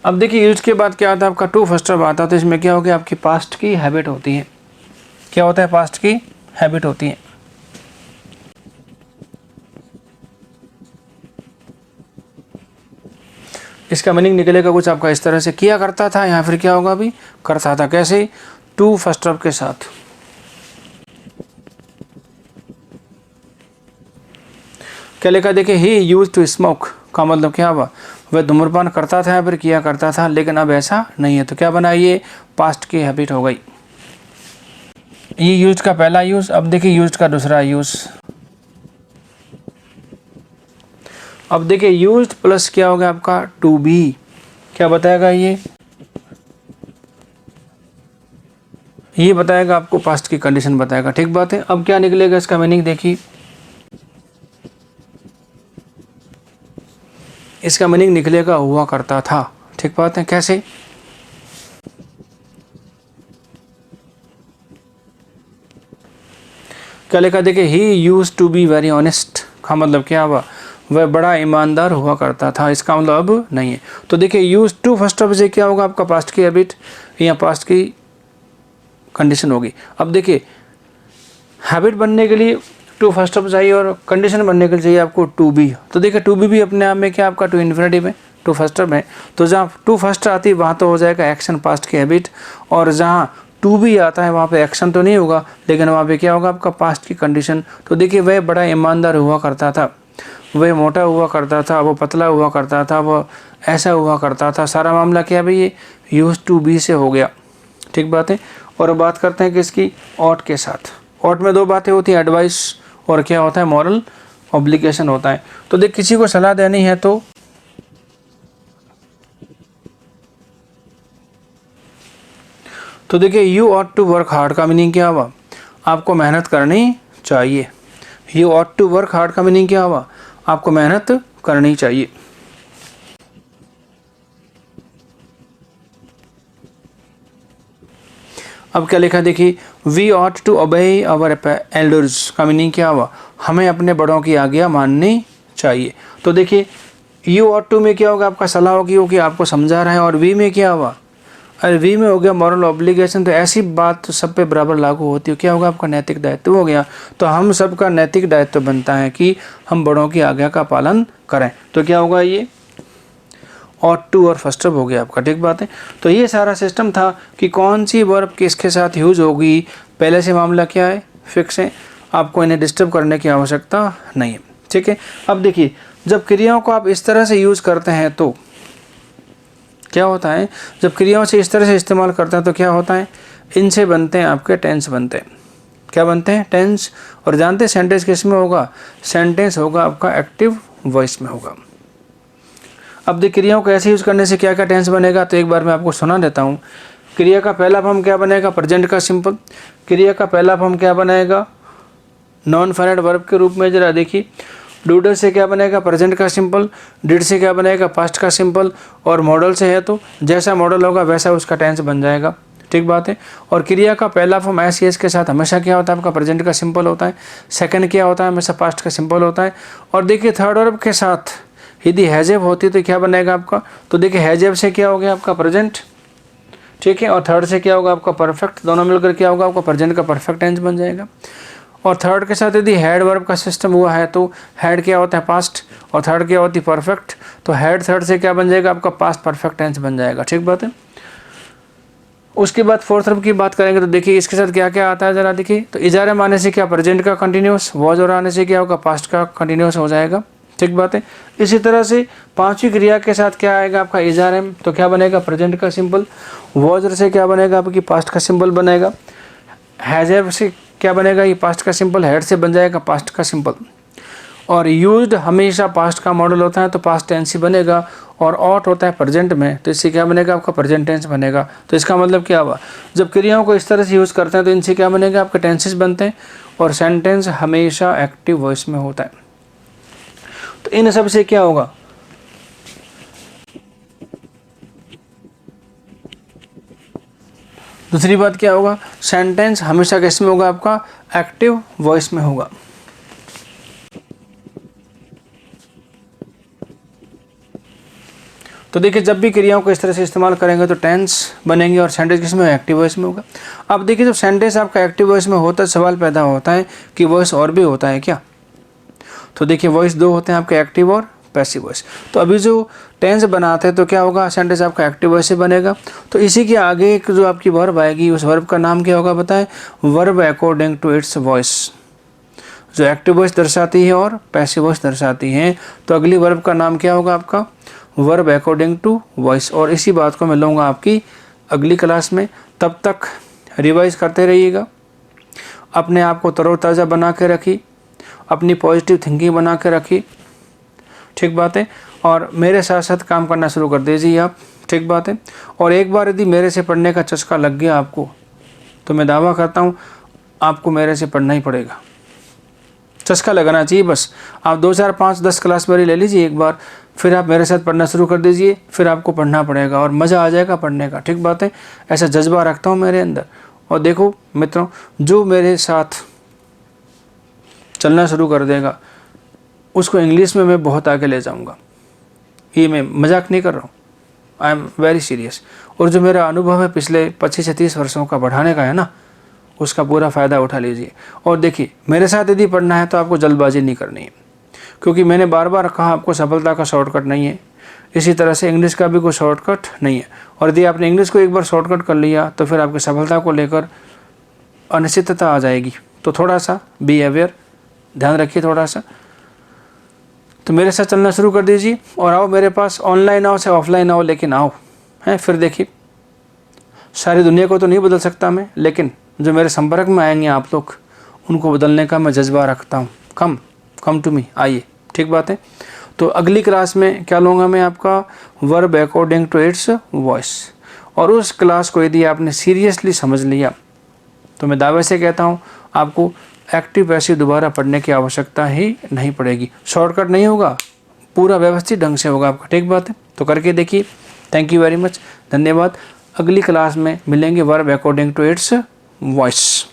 अब देखिए यूज के बाद क्या आता है आपका, टू फर्स्ट वर्ब आता है। तो इसमें क्या हो गया, आपकी पास्ट की हैबिट होती है। क्या होता है, पास्ट की हैबिट होती है। इसका मीनिंग निकलेगा कुछ आपका इस तरह से, किया करता था या फिर क्या होगा अभी करता था। कैसे? टू फर्स्ट वर्ब के साथ। क्या लिखा देखिए, ही यूज टू स्मोक का मतलब क्या हुआ, वह धूम्रपान करता था या फिर किया करता था, लेकिन अब ऐसा नहीं है। तो क्या बना, ये पास्ट की हैबिट हो गई। ये यूज का पहला यूज। अब देखिए यूज का दूसरा यूज। अब देखिए यूज्ड प्लस क्या हो गया आपका टू बी, क्या बताएगा ये बताएगा आपको पास्ट की कंडीशन बताएगा। ठीक बात है। अब क्या निकलेगा इसका मीनिंग देखिए, इसका मीनिंग निकलेगा हुआ करता था। ठीक बात है। कैसे? क्या लिखा देखिए, he use to be very honest का मतलब क्या हुआ, वह बड़ा ईमानदार हुआ करता था। इसका मतलब अब नहीं है। तो देखिए यूज टू फर्स्ट ऑफ से क्या होगा आपका पास्ट की हैबिट या पास्ट की कंडीशन होगी। अब देखिए हैबिट बनने के लिए टू फर्स्ट ऑफ चाहिए और कंडीशन बनने के लिए चाहिए आपको टू बी। तो देखिए टू बी भी अपने आप में क्या आपका टू इन्फिनेटिव है, टू फर्स्ट ऑफ है। तो जहाँ टू फर्स्ट आती है वहाँ तो हो जाएगा एक्शन पास्ट की हैबिट, और जहाँ टू बी आता है वहाँ पे एक्शन तो नहीं होगा, लेकिन वहाँ पे क्या होगा आपका पास्ट की कंडीशन। तो देखिए वह बड़ा ईमानदार हुआ करता था, वह मोटा हुआ करता था, वो पतला हुआ करता था, वो ऐसा हुआ करता था। सारा मामला क्या भाई, ये यूज टू बी से हो गया। ठीक बात है। और बात करते हैं किसकी, ऑट के साथ। ऑट में दो बातें होती हैं, एडवाइस और क्या होता है मॉरल ऑब्लिगेशन होता है। तो देख किसी को सलाह देनी है तो देखिए you ought to work hard का मीनिंग क्या हुआ, आपको मेहनत करनी चाहिए। You ought to work hard का मीनिंग क्या हुआ, आपको मेहनत करनी चाहिए। अब क्या लिखा देखिए, we ought to obey our elders का मीनिंग क्या हुआ, हमें अपने बड़ों की आज्ञा माननी चाहिए। तो देखिए यू ऑट टू में क्या होगा आपका सलाह होगी, वो कि आपको समझा रहा है, और वी में क्या हुआ, अरे वी में हो गया मॉरल ऑब्लिगेशन। तो ऐसी बात तो सब पे बराबर लागू होती है, क्या होगा आपका नैतिक दायित्व हो गया। तो हम सबका नैतिक दायित्व बनता है कि हम बड़ों की आज्ञा का पालन करें। तो क्या होगा, ये ऑट टू और फर्स्ट ऑफ हो गया आपका। ठीक बात है। तो ये सारा सिस्टम था कि कौन सी वर्ब किसके साथ यूज होगी। पहले से मामला क्या है, फिक्स है, आपको इन्हें डिस्टर्ब करने की आवश्यकता नहीं है। ठीक है। अब देखिए जब क्रियाओं को आप इस तरह से यूज करते हैं तो क्या होता है, जब क्रियाओं से इस तरह से इस्तेमाल करते हैं तो क्या होता है, इनसे बनते हैं आपके टेंस बनते हैं। क्या बनते हैं, टेंस। और जानते हैं सेंटेंस किस में होगा, सेंटेंस होगा आपका एक्टिव वॉइस में होगा। अब देखिए क्रियाओं को ऐसे यूज़ करने से क्या क्या टेंस बनेगा, तो एक बार मैं आपको सुना देता हूँ। क्रिया का पहला फॉर्म क्या बनेगा, प्रेजेंट का सिंपल। क्रिया का पहला फॉर्म क्या बनेगा, नॉन फाइनाइट वर्ब के रूप में। जरा देखिए डूडल से क्या बनेगा, प्रेजेंट का सिंपल। डिड से क्या बनेगा, पास्ट का सिंपल। और मॉडल से है तो जैसा मॉडल होगा वैसा उसका टेंस बन जाएगा। ठीक बात है। और क्रिया का पहला फॉर्म एस एस के साथ हमेशा क्या होता है आपका, प्रेजेंट का सिंपल होता है। सेकंड क्या होता है, हमेशा पास्ट का सिंपल होता है। और देखिए थर्ड वर्ब के साथ यदि हैजेब होती तो क्या बनेगा आपका, तो देखिए हैजेब से क्या हो गया आपका प्रेजेंट। ठीक है। और थर्ड से क्या होगा आपका परफेक्ट, दोनों मिलकर क्या होगा आपका प्रेजेंट का परफेक्ट टेंस बन जाएगा। और थर्ड के साथ यदि हेड वर्ब का सिस्टम हुआ है तो हेड क्या होता है पास्ट, और थर्ड क्या होती है परफेक्ट। तो हेड थर्ड से क्या बन जाएगा आपका पास्ट परफेक्ट टेंस बन जाएगा। ठीक बात है। उसके बाद फोर्थ वर्ब की बात करेंगे तो देखिए इसके साथ क्या क्या आता है, जरा देखिए। तो इजारे माने से क्या, प्रेजेंट का कंटिन्यूस। वॉज और आने से क्या होगा, पास्ट का कंटिन्यूस हो जाएगा। ठीक बात है। इसी तरह से पांचवी क्रिया के साथ क्या आएगा आपका इजार एम, तो क्या बनेगा, प्रेजेंट का सिंपल। वॉज से क्या बनेगा आपकी, पास्ट का सिंपल बनेगा। हैज़ से क्या बनेगा, ये पास्ट का सिंपल। हेड से बन जाएगा पास्ट का सिंपल। और यूज्ड हमेशा पास्ट का मॉडल होता है तो पास्ट टेंस ही बनेगा। और ऑट होता है प्रेजेंट में तो इससे क्या बनेगा आपका, प्रेजेंट टेंस बनेगा। तो इसका मतलब क्या हुआ, जब क्रियाओं को इस तरह से यूज़ करते हैं तो इनसे क्या बनेगा आपके टेंसेस बनते हैं। और सेंटेंस हमेशा एक्टिव वॉइस में होता है। तो इन सब से क्या होगा, दूसरी बात क्या होगा, सेंटेंस हमेशा किस में होगा आपका, एक्टिव वॉइस में होगा। तो देखिए जब भी क्रियाओं को इस तरह से इस्तेमाल करेंगे तो टेंस बनेंगे और सेंटेंस किस में, एक्टिव वॉइस में होगा। अब देखिए जब सेंटेंस आपका एक्टिव वॉइस में होता है सवाल पैदा होता है कि वॉइस और भी होता है क्या। तो देखिए वॉइस दो होते हैं आपके, एक्टिव और पैसिव वॉइस। तो अभी जो टेंस बनाते हैं तो क्या होगा, सेंटेंस आपका एक्टिव वॉइस से बनेगा। तो इसी के आगे एक जो आपकी वर्ब आएगी उस वर्ब का नाम क्या होगा बताएं, verb according to its voice. जो एक्टिव वॉइस दर्शाती है और पैसिव वॉइस दर्शाती है, तो अगली वर्ब का नाम क्या होगा आपका, वर्ब अकॉर्डिंग टू वॉइस। और इसी बात को मैं लूँगा आपकी अगली क्लास में। तब तक रिवाइज करते रहिएगा, अपने आप को तरोताज़ा बना के रखिए, अपनी पॉजिटिव थिंकिंग बना के रखिए, ठीक बात है। और मेरे साथ साथ काम करना शुरू कर दीजिए आप, ठीक बात है। और एक बार यदि मेरे से पढ़ने का चस्का लग गया आपको, तो मैं दावा करता हूँ आपको मेरे से पढ़ना ही पड़ेगा। चस्का लगाना चाहिए बस। आप 2 4 5 10 क्लास मेरी ले लीजिए एक बार, फिर आप मेरे साथ पढ़ना शुरू कर दीजिए, फिर आपको पढ़ना पड़ेगा और मज़ा आ जाएगा पढ़ने का, ठीक बात है। ऐसा जज्बा रखता हूँ मेरे अंदर। और देखो मित्रों, जो मेरे साथ चलना शुरू कर देगा उसको इंग्लिश में मैं बहुत आगे ले जाऊँगा। ये मैं मजाक नहीं कर रहा हूँ, आई एम वेरी सीरियस। और जो मेरा अनुभव है पिछले 25 से 30 वर्षों का बढ़ाने का है ना, उसका पूरा फ़ायदा उठा लीजिए। और देखिए, मेरे साथ यदि पढ़ना है तो आपको जल्दबाजी नहीं करनी है, क्योंकि मैंने बार बार कहा आपको सफलता का शॉर्टकट नहीं है। इसी तरह से इंग्लिश का भी कोई शॉर्टकट नहीं है। और यदि आपने इंग्लिश को एक बार शॉर्टकट कर लिया तो फिर आपकी सफलता को लेकर अनिश्चितता आ जाएगी। तो थोड़ा सा बी अवेयर, ध्यान रखिए थोड़ा सा। तो मेरे साथ चलना शुरू कर दीजिए और आओ मेरे पास, ऑनलाइन आओ चाहे ऑफलाइन आओ, लेकिन आओ हैं। फिर देखिए, सारी दुनिया को तो नहीं बदल सकता मैं, लेकिन जो मेरे संपर्क में आएंगे आप लोग, उनको बदलने का मैं जज्बा रखता हूँ। कम टू मी, आइए, ठीक बात है। तो अगली क्लास में क्या लूँगा मैं, आपका verb according to its voice. और उस क्लास को यदि आपने सीरियसली समझ लिया तो मैं दावे से कहता हूँ आपको एक्टिव पैसिव दोबारा पढ़ने की आवश्यकता ही नहीं पड़ेगी। शॉर्टकट नहीं होगा, पूरा व्यवस्थित ढंग से होगा आपका, ठीक बात है। तो करके देखिए। थैंक यू वेरी मच, धन्यवाद। अगली क्लास में मिलेंगे verb according to its voice.